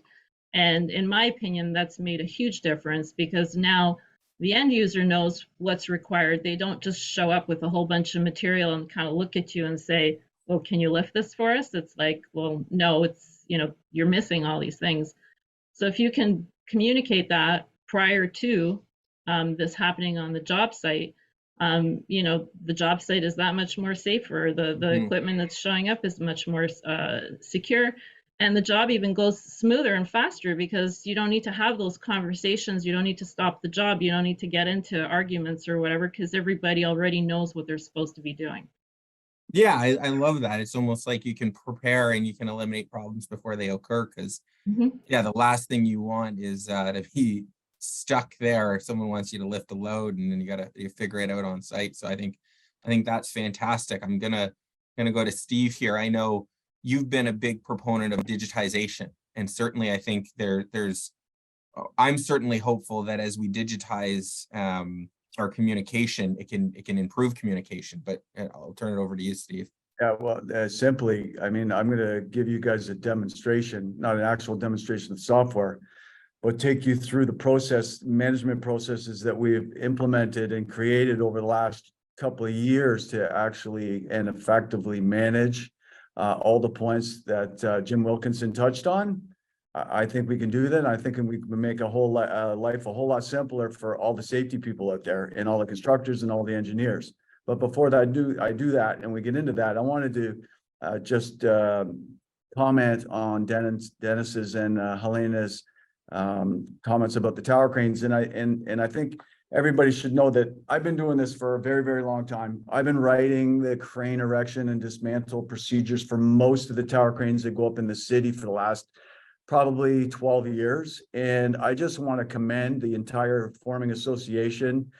And in my opinion, that's made a huge difference, because now the end user knows what's required. They don't just show up with a whole bunch of material and kind of look at you and say, "Oh, can you lift this for us?" It's like, well, no, it's, you're missing all these things. So if you can communicate that prior to this happening on the job site, the job site is that much more safer. The equipment that's showing up is much more secure. And the job even goes smoother and faster, because you don't need to have those conversations. You don't need to stop the job. You don't need to get into arguments or whatever, because everybody already knows what they're supposed to be doing. Yeah, I love that. It's almost like you can prepare and you can eliminate problems before they occur, because yeah, the last thing you want is to be stuck there if someone wants you to lift a load and then you figure it out on site. So I think that's fantastic. I'm gonna go to Steve here. I know you've been a big proponent of digitization, and certainly I think I'm certainly hopeful that as we digitize our communication, it can improve communication. But I'll turn it over to you, Steve. Yeah, well, simply, I mean, I'm going to give you guys a demonstration, not an actual demonstration of software, but take you through the management processes that we've implemented and created over the last couple of years to actually and effectively manage all the points that Jim Wilkinson touched on. I think we can do that. I think we can make life a whole lot simpler for all the safety people out there, and all the constructors and all the engineers. But before that, I do that and we get into that, I wanted to just comment on Dennis's and Helena's comments about the tower cranes. And I think everybody should know that I've been doing this for a very, very long time. I've been writing the crane erection and dismantle procedures for most of the tower cranes that go up in the city for the last probably 12 years. And I just want to commend the entire Forming Association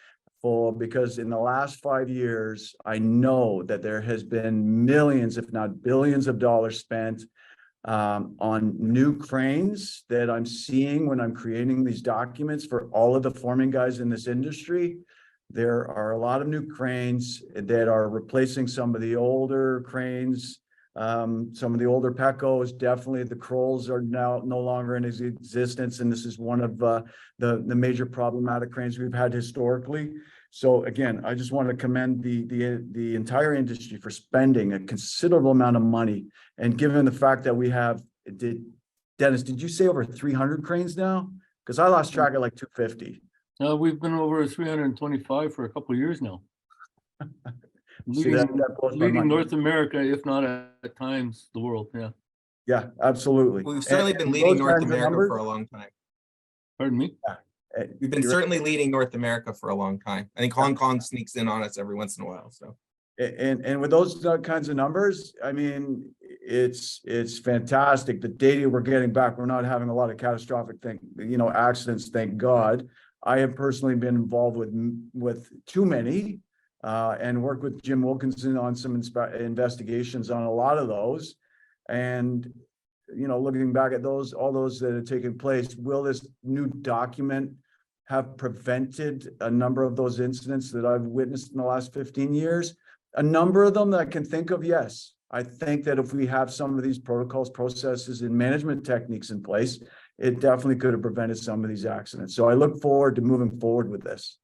because in the last 5 years, I know that there has been millions, if not billions of dollars spent on new cranes that I'm seeing when I'm creating these documents for all of the forming guys in this industry. There are a lot of new cranes that are replacing some of the older cranes, some of the older Pecos. Definitely the Crolls are now no longer in existence, and this is one of the major problematic cranes we've had historically. So again, I just want to commend the entire industry for spending a considerable amount of money. And given the fact that we have, Dennis, did you say over 300 cranes now? Because I lost track of like 250. No, we've been over 325 for a couple of years now. Leading North America, if not at times the world. Yeah. Yeah, absolutely. We've certainly been leading North America for a long time. Pardon me? Yeah. We've been certainly leading North America for a long time. I think Hong Kong sneaks in on us every once in a while. So, and with those kinds of numbers, I mean, it's fantastic. The data we're getting back, we're not having a lot of catastrophic accidents. Thank God. I have personally been involved with too many, and worked with Jim Wilkinson on some investigations on a lot of those. And looking back at all those that have taken place, will this new document have prevented a number of those incidents that I've witnessed in the last 15 years? A number of them that I can think of, yes. I think that if we have some of these protocols, processes, and management techniques in place, it definitely could have prevented some of these accidents. So I look forward to moving forward with this.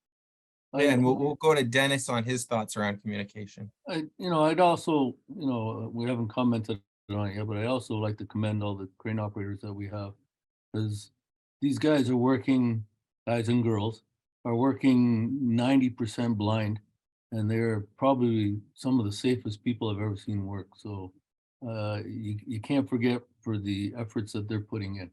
Yeah, and we'll go to Dennis on his thoughts around communication. I'd also, we haven't commented on it yet, but I also like to commend all the crane operators that we have, because these guys are working, guys and girls are working 90% blind, and they're probably some of the safest people I've ever seen work. So you can't forget for the efforts that they're putting in.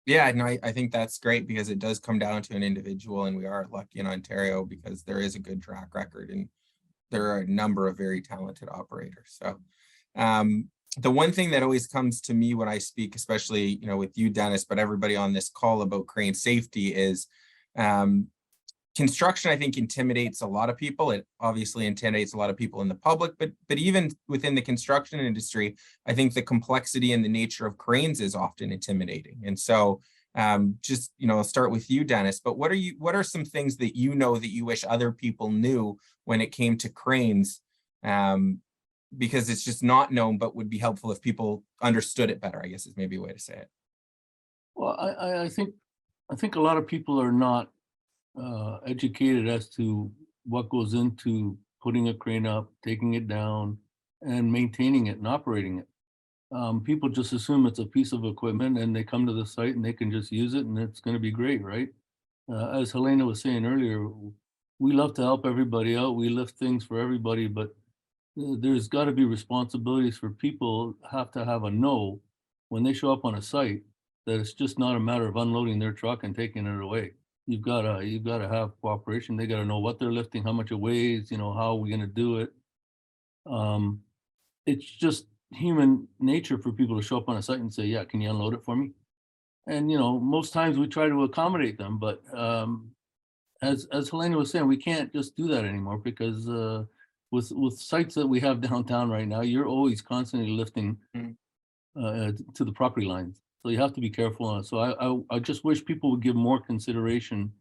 Yeah, no, I think that's great because it does come down to an individual, and we are lucky in Ontario because there is a good track record and there are a number of very talented operators. So the one thing that always comes to me when I speak, especially, with you, Dennis, but everybody on this call about crane safety is construction, I think, intimidates a lot of people. It obviously intimidates a lot of people in the public, but even within the construction industry, I think the complexity and the nature of cranes is often intimidating. And so just, I'll start with you, Dennis, but what are some things that that you wish other people knew when it came to cranes? Because it's just not known, but would be helpful if people understood it better, I guess is maybe a way to say it. Well, I think a lot of people are not educated as to what goes into putting a crane up, taking it down, and maintaining it and operating it. People just assume it's a piece of equipment and they come to the site and they can just use it and it's going to be great, right? As Helena was saying earlier, we love to help everybody out. We lift things for everybody, but there's got to be responsibilities for people have to have a know when they show up on a site that it's just not a matter of unloading their truck and taking it away. You've got to have cooperation. They got to know what they're lifting, how much it weighs, how are we going to do it. It's just human nature for people to show up on a site and say, yeah, can you unload it for me? And, most times we try to accommodate them, but as Helena was saying, we can't just do that anymore because with sites that we have downtown right now, you're always constantly lifting to the property lines. So you have to be careful on it. So I just wish people would give more consideration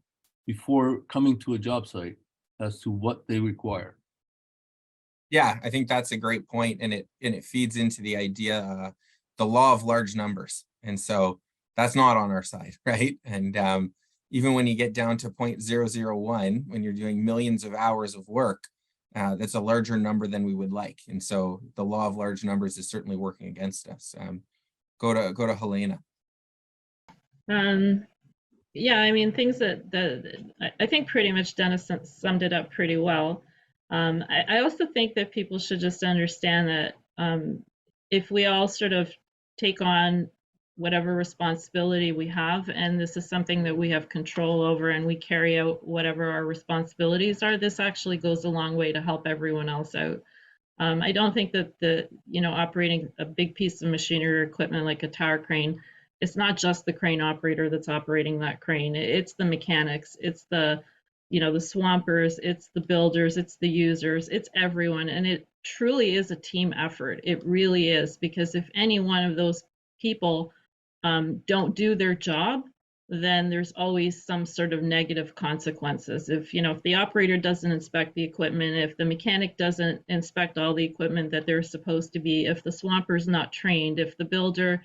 before coming to a job site as to what they require. Yeah, I think that's a great point, and it feeds into the idea, the law of large numbers, and so that's not on our side, right? And even when you get down to 0.001, when you're doing millions of hours of work, that's a larger number than we would like, and so the law of large numbers is certainly working against us. Go to Helena. Yeah, I mean, things that I think pretty much Dennis summed it up pretty well. I also think that people should just understand that if we all sort of take on whatever responsibility we have, and this is something that we have control over, and we carry out whatever our responsibilities are, this actually goes a long way to help everyone else out. I don't think that operating a big piece of machinery or equipment like a tower crane, it's not just the crane operator that's operating that crane. It's the mechanics, it's the swampers, it's the builders, it's the users, it's everyone. And it truly is a team effort. It really is, because if any one of those people don't do their job, then there's always some sort of negative consequences. If the operator doesn't inspect the equipment, if the mechanic doesn't inspect all the equipment that they're supposed to be, if the swamper's not trained, if the builder,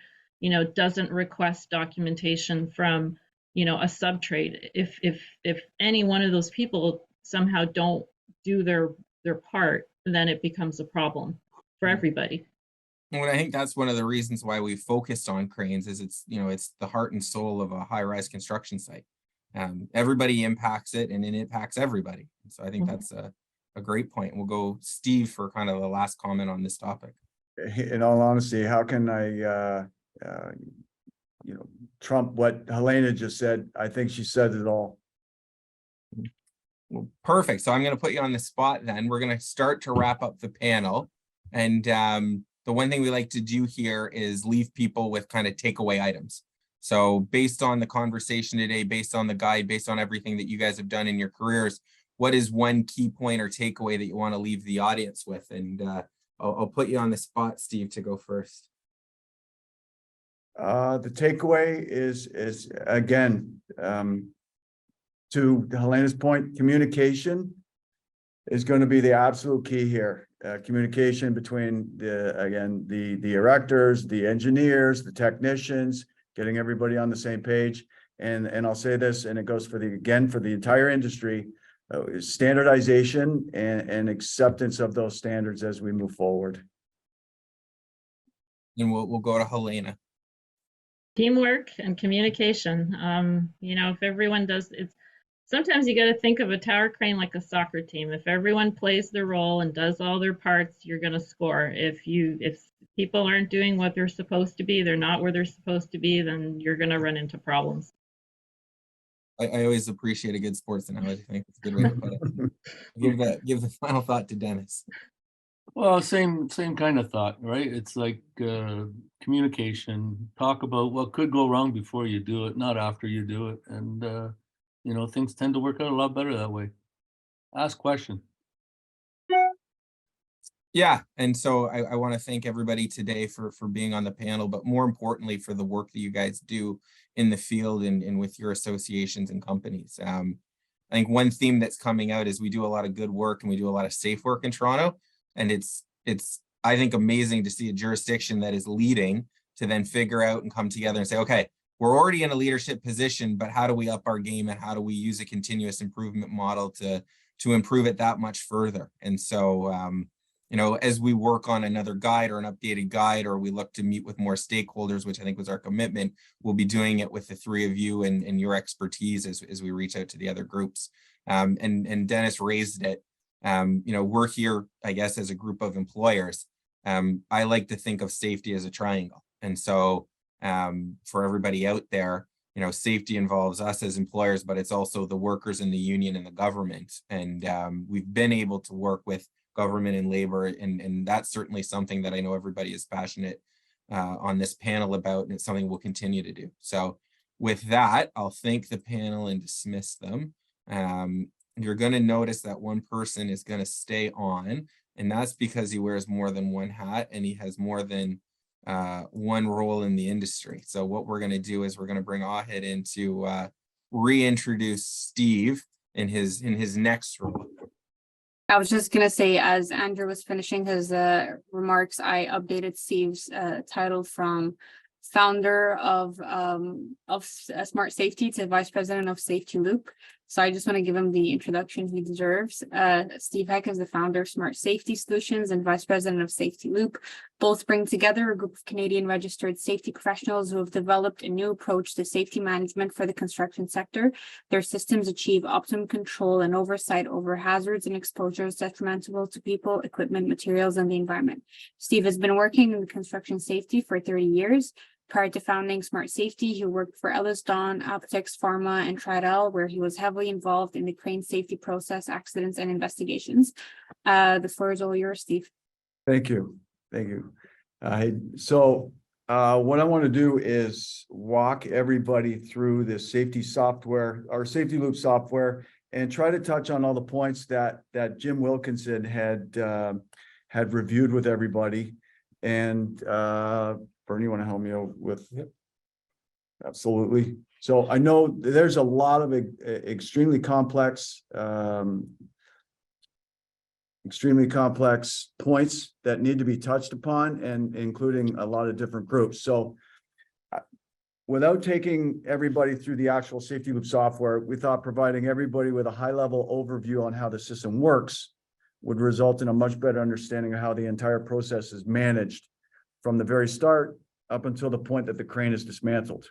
doesn't request documentation from, a sub-trade, if any one of those people somehow don't do their part, then it becomes a problem for everybody. And I think that's one of the reasons why we focused on cranes is it's the heart and soul of a high-rise construction site. Everybody impacts it and it impacts everybody. So I think that's a great point. We'll go Steve for kind of the last comment on this topic. In all honesty, how can I, trump what Helena just said? I think she said it all. Well, perfect. So I'm going to put you on the spot then. We're going to start to wrap up the panel. And the one thing we like to do here is leave people with kind of takeaway items. So based on the conversation today, based on the guide, based on everything that you guys have done in your careers, what is one key point or takeaway that you want to leave the audience with? And I'll put you on the spot, Steve, to go first. The takeaway is again, to Helena's point, communication is going to be the absolute key here. Communication between the erectors, the engineers, the technicians, getting everybody on the same page. And I'll say this, and it goes for the entire industry, standardization and acceptance of those standards as we move forward. And we'll go to Helena. Teamwork and communication. If everyone does, sometimes you got to think of a tower crane like a soccer team. If everyone plays their role and does all their parts, you're going to score. If people aren't doing what they're supposed to be, they're not where they're supposed to be, then you're going to run into problems. I always appreciate a good sports analogy. I think it's a good way to put it. Give the final thought to Dennis. Well, same kind of thought, right? It's like communication, talk about what could go wrong before you do it, not after you do it. And, you know, things tend to work out a lot better that way. Ask questions. Yeah, and so I want to thank everybody today for being on the panel, but more importantly for the work that you guys do in the field and with your associations and companies. I think one theme that's coming out is we do a lot of good work and we do a lot of safe work in Toronto, and it's I think amazing to see a jurisdiction that is leading to then figure out and come together and say, okay, we're already in a leadership position, but how do we up our game and how do we use a continuous improvement model to improve it that much further? And so you know, as we work on another guide or an updated guide, or we look to meet with more stakeholders, which I think was our commitment, we'll be doing it with the three of you and your expertise as we reach out to the other groups. And Dennis raised it. You know, we're here, I guess, as a group of employers. I like to think of safety as a triangle. And so for everybody out there, you know, safety involves us as employers, but it's also the workers in the union and the government. And we've been able to work with government and labor, and that's certainly something that I know everybody is passionate on this panel about, and it's something we'll continue to do. So with that, I'll thank the panel and dismiss them. You're going to notice that one person is going to stay on, and that's because he wears more than one hat and he has more than one role in the industry. So what we're going to do is we're going to bring Ahid in to reintroduce Steve in his next role. I was just going to say, as Andrew was finishing his remarks, I updated Steve's title from founder of Smart Safety to vice president of Safety Loop. So I just want to give him the introduction he deserves. Steve Heck is the founder of Smart Safety Solutions and vice president of Safety Loop. Both bring together a group of Canadian registered safety professionals who have developed a new approach to safety management for the construction sector. Their systems achieve optimum control and oversight over hazards and exposures detrimental to people, equipment, materials, and the environment. Steve has been working in construction safety for 30 years. Prior to founding Smart Safety, he worked for Ellis Don, Apotex Pharma, and Tridel, where he was heavily involved in the crane safety process, accidents, and investigations. The floor is all yours, Steve. Thank you. Thank you. So what I want to do is walk everybody through the safety software, our Safety Loop software, and try to touch on all the points that Jim Wilkinson had reviewed with everybody. And Bernie, you want to help me out with? Yep. Absolutely. So I know there's a lot of extremely complex points that need to be touched upon, and including a lot of different groups. So without taking everybody through the actual Safety Loop software, we thought providing everybody with a high-level overview on how the system works would result in a much better understanding of how the entire process is managed from the very start up until the point that the crane is dismantled.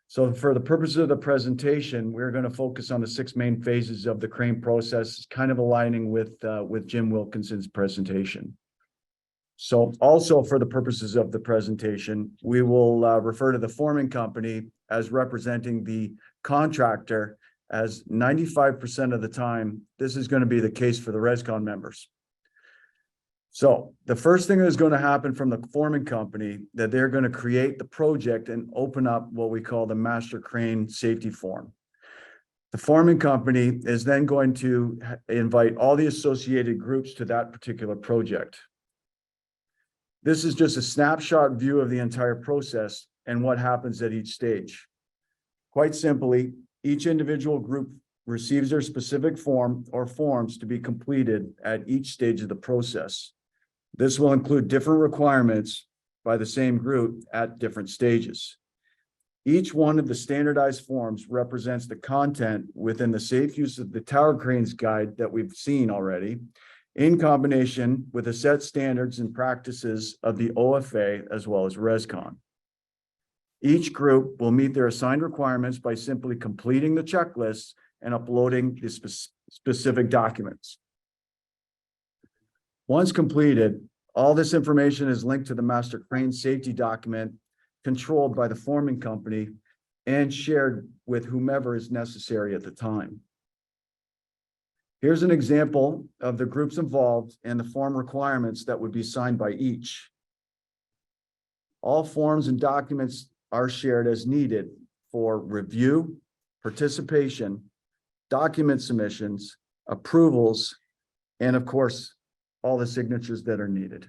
So for the purposes of the presentation, we're going to focus on the 6 main phases of the crane process, kind of aligning with Jim Wilkinson's presentation. So also for the purposes of the presentation, we will refer to the forming company as representing the contractor, as 95% of the time, this is going to be the case for the RESCON members. So the first thing that is going to happen from the forming company, that they're going to create the project and open up what we call the master crane safety form. The forming company is then going to invite all the associated groups to that particular project. This is just a snapshot view of the entire process and what happens at each stage. Quite simply, each individual group receives their specific form or forms to be completed at each stage of the process. This will include different requirements by the same group at different stages. Each one of the standardized forms represents the content within the safe use of the tower cranes guide that we've seen already, in combination with the set standards and practices of the OFA as well as RESCON. Each group will meet their assigned requirements by simply completing the checklists and uploading the specific documents. Once completed, all this information is linked to the master crane safety document controlled by the forming company and shared with whomever is necessary at the time. Here's an example of the groups involved and the form requirements that would be signed by each. All forms and documents are shared as needed for review, participation, document submissions, approvals, and of course, all the signatures that are needed.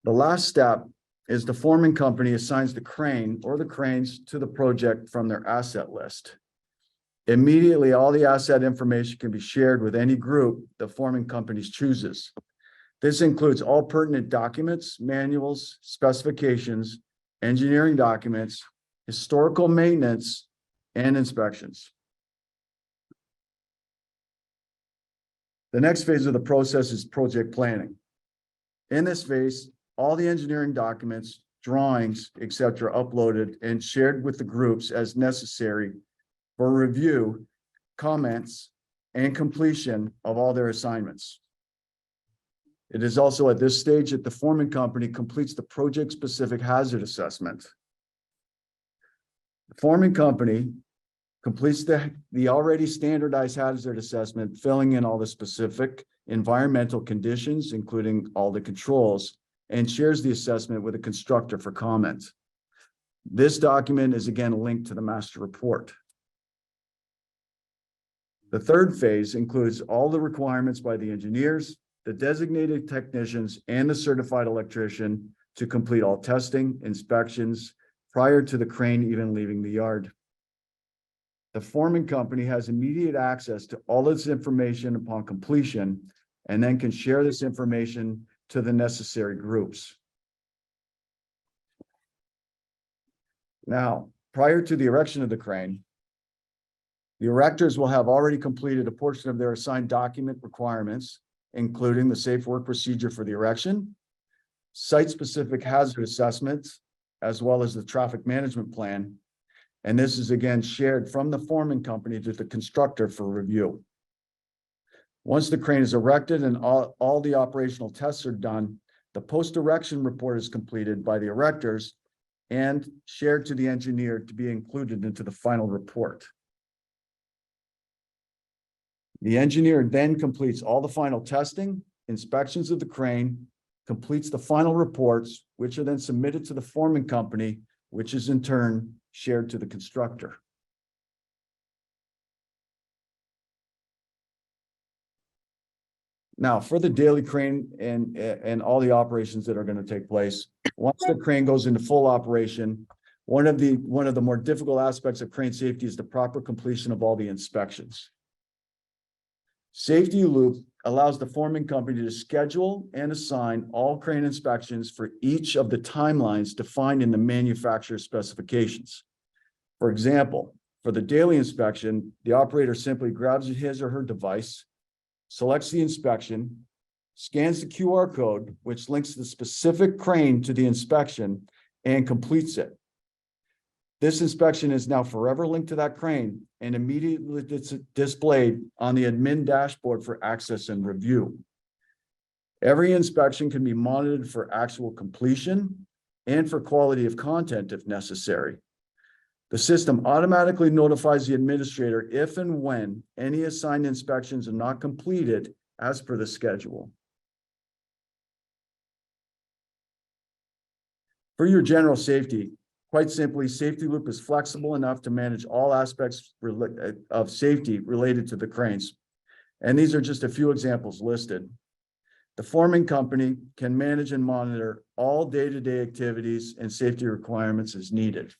The last step is the forming company assigns the crane or the cranes to the project from their asset list. Immediately, all the asset information can be shared with any group the forming companies chooses. This includes all pertinent documents, manuals, specifications, engineering documents, historical maintenance, and inspections. The next phase of the process is project planning. In this phase, all the engineering documents, drawings, etc., uploaded and shared with the groups as necessary for review, comments, and completion of all their assignments. It is also at this stage that the forming company completes the project-specific hazard assessment. The forming company completes the already standardized hazard assessment, filling in all the specific environmental conditions, including all the controls, and shares the assessment with the constructor for comment. This document is again linked to the master report. The third phase includes all the requirements by the engineers, the designated technicians, and the certified electrician to complete all testing, inspections prior to the crane even leaving the yard. The forming company has immediate access to all this information upon completion and then can share this information to the necessary groups. Now, prior to the erection of the crane, the erectors will have already completed a portion of their assigned document requirements, including the safe work procedure for the erection, site-specific hazard assessments, as well as the traffic management plan. And this is again shared from the forming company to the constructor for review. Once the crane is erected and all the operational tests are done, the post-erection report is completed by the erectors and shared to the engineer to be included into the final report. The engineer then completes all the final testing, inspections of the crane, completes the final reports, which are then submitted to the forming company, which is in turn shared to the constructor. Now, for the daily crane and all the operations that are going to take place, once the crane goes into full operation, one of the more difficult aspects of crane safety is the proper completion of all the inspections. Safety Loop allows the forming company to schedule and assign all crane inspections for each of the timelines defined in the manufacturer's specifications. For example, for the daily inspection, the operator simply grabs his or her device, selects the inspection, scans the QR code, which links the specific crane to the inspection, and completes it. This inspection is now forever linked to that crane and immediately displayed on the admin dashboard for access and review. Every inspection can be monitored for actual completion and for quality of content if necessary. The system automatically notifies the administrator if and when any assigned inspections are not completed as per the schedule. For your general safety, quite simply, Safety Loop is flexible enough to manage all aspects of safety related to the cranes. And these are just a few examples listed. The forming company can manage and monitor all day-to-day activities and safety requirements as needed.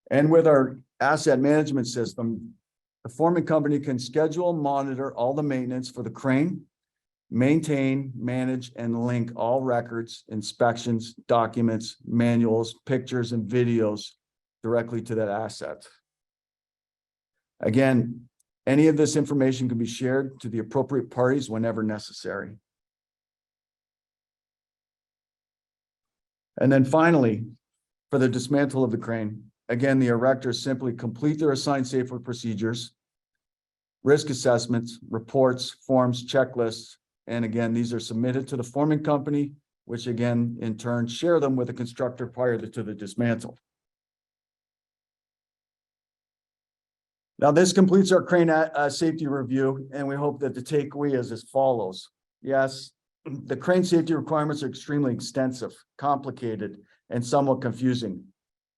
And with our asset management system, the forming company can schedule and monitor all the maintenance for the crane, maintain, manage, and link all records, inspections, documents, manuals, pictures, and videos directly to that asset. Again, any of this information can be shared to the appropriate parties whenever necessary. And then finally, For the dismantle of the crane, again, the erectors simply complete their assigned safe work procedures, risk assessments, reports, forms, checklists, and again, these are submitted to the forming company, which again, in turn, share them with the constructor prior to the dismantle. Now, this completes our crane safety review, and we hope that the takeaway is as follows. Yes, the crane safety requirements are extremely extensive, complicated, and somewhat confusing.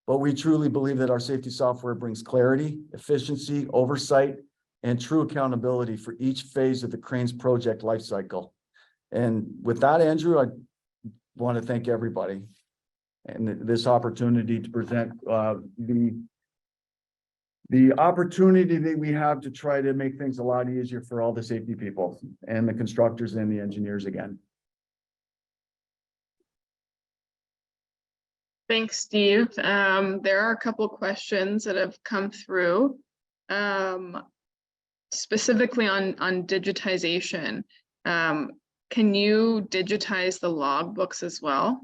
But we truly believe that our safety software brings clarity, efficiency, oversight, and true accountability for each phase of the crane's project lifecycle. And with that, Andrew, I want to thank everybody and this opportunity to present the opportunity that we have to try to make things a lot easier for all the safety people and the constructors and the engineers again. Thanks, Steve. There are a couple questions that have come through, specifically on digitization. Can you digitize the logbooks as well?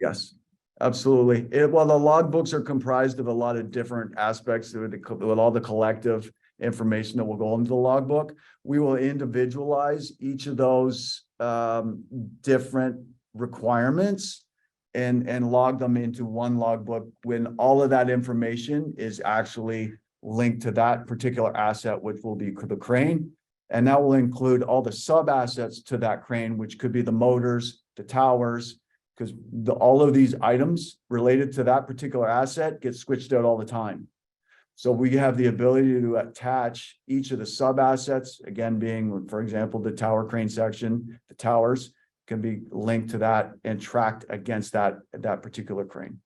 Yes, absolutely. Well, the logbooks are comprised of a lot of different aspects with all the collective information that will go into the logbook. We will individualize each of those different requirements and log them into one logbook when all of that information is actually linked to that particular asset, which will be the crane. And that will include all the sub assets to that crane, which could be the motors, the towers, because all of these items related to that particular asset get switched out all the time. So we have the ability to attach each of the sub assets, again, being, for example, the tower crane section, the towers can be linked to that and tracked against that particular crane.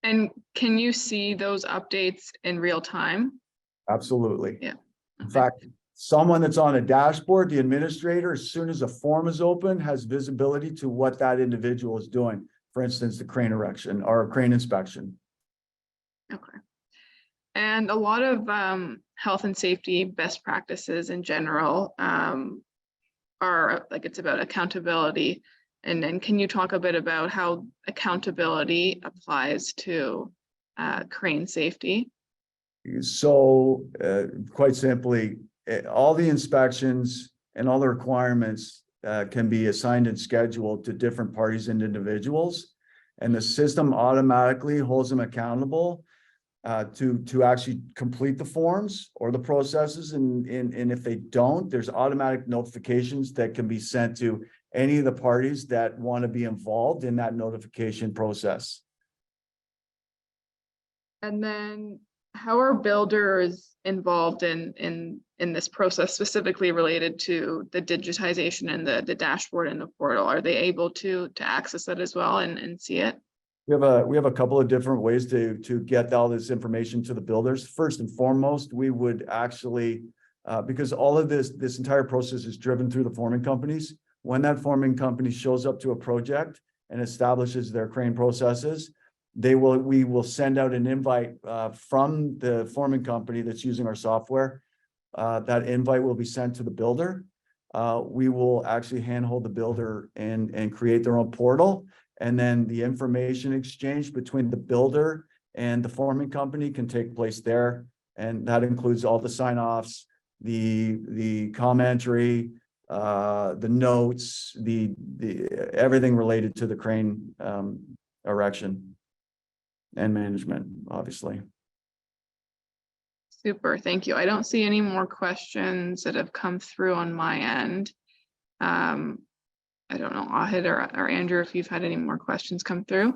And can you see those updates in real time? Absolutely. Yeah. In fact, someone that's on a dashboard, the administrator, as soon as a form is open, has visibility to what that individual is doing. For instance, the crane erection or crane inspection. Okay. And a lot of health and safety best practices in general are like, it's about accountability. And then can you talk a bit about how accountability applies to crane safety? So quite simply, all the inspections and all the requirements can be assigned and scheduled to different parties and individuals. And the system automatically holds them accountable to actually complete the forms or the processes. And if they don't, there's automatic notifications that can be sent to any of the parties that want to be involved in that notification process. And then how are builders involved in this process, specifically related to the digitization and the dashboard and the portal? Are they able to access it as well and see it? We have a couple of different ways to get all this information to the builders. First and foremost, we would actually, because all of this entire process is driven through the forming companies. When that forming company shows up to a project and establishes their crane processes, we will send out an invite from the forming company that's using our software. That invite will be sent to the builder. We will actually handhold the builder and create their own portal. And then the information exchange between the builder and the forming company can take place there. And that includes all the sign-offs, the commentary, the notes, the everything related to the crane erection and management, obviously. Super, thank you. I don't see any more questions that have come through on my end. I don't know, Ahid or Andrew, if you've had any more questions come through. I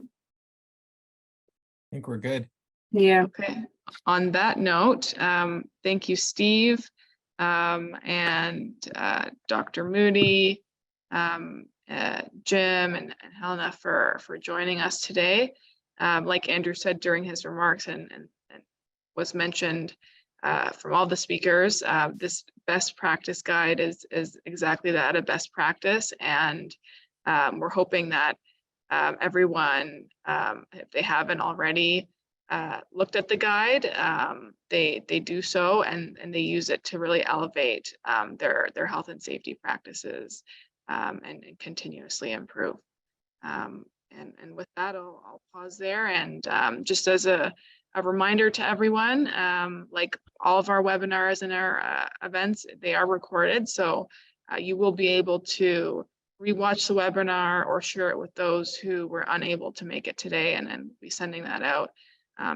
think we're good. Yeah. Okay, on that note, thank you, Steve, and Dr. Moody, Jim and Helena for joining us today. Like Andrew said during his remarks and was mentioned from all the speakers, this best practice guide is exactly that, a best practice. And we're hoping that everyone, if they haven't already looked at the guide, they do so and they use it to really elevate their health and safety practices and continuously improve. And with that, I'll pause there. And just as a reminder to everyone, like all of our webinars and our events, they are recorded. So you will be able to rewatch the webinar or share it with those who were unable to make it today, and then be sending that out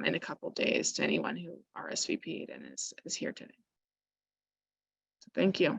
in a couple days to anyone who RSVP'd and is here today. So thank you.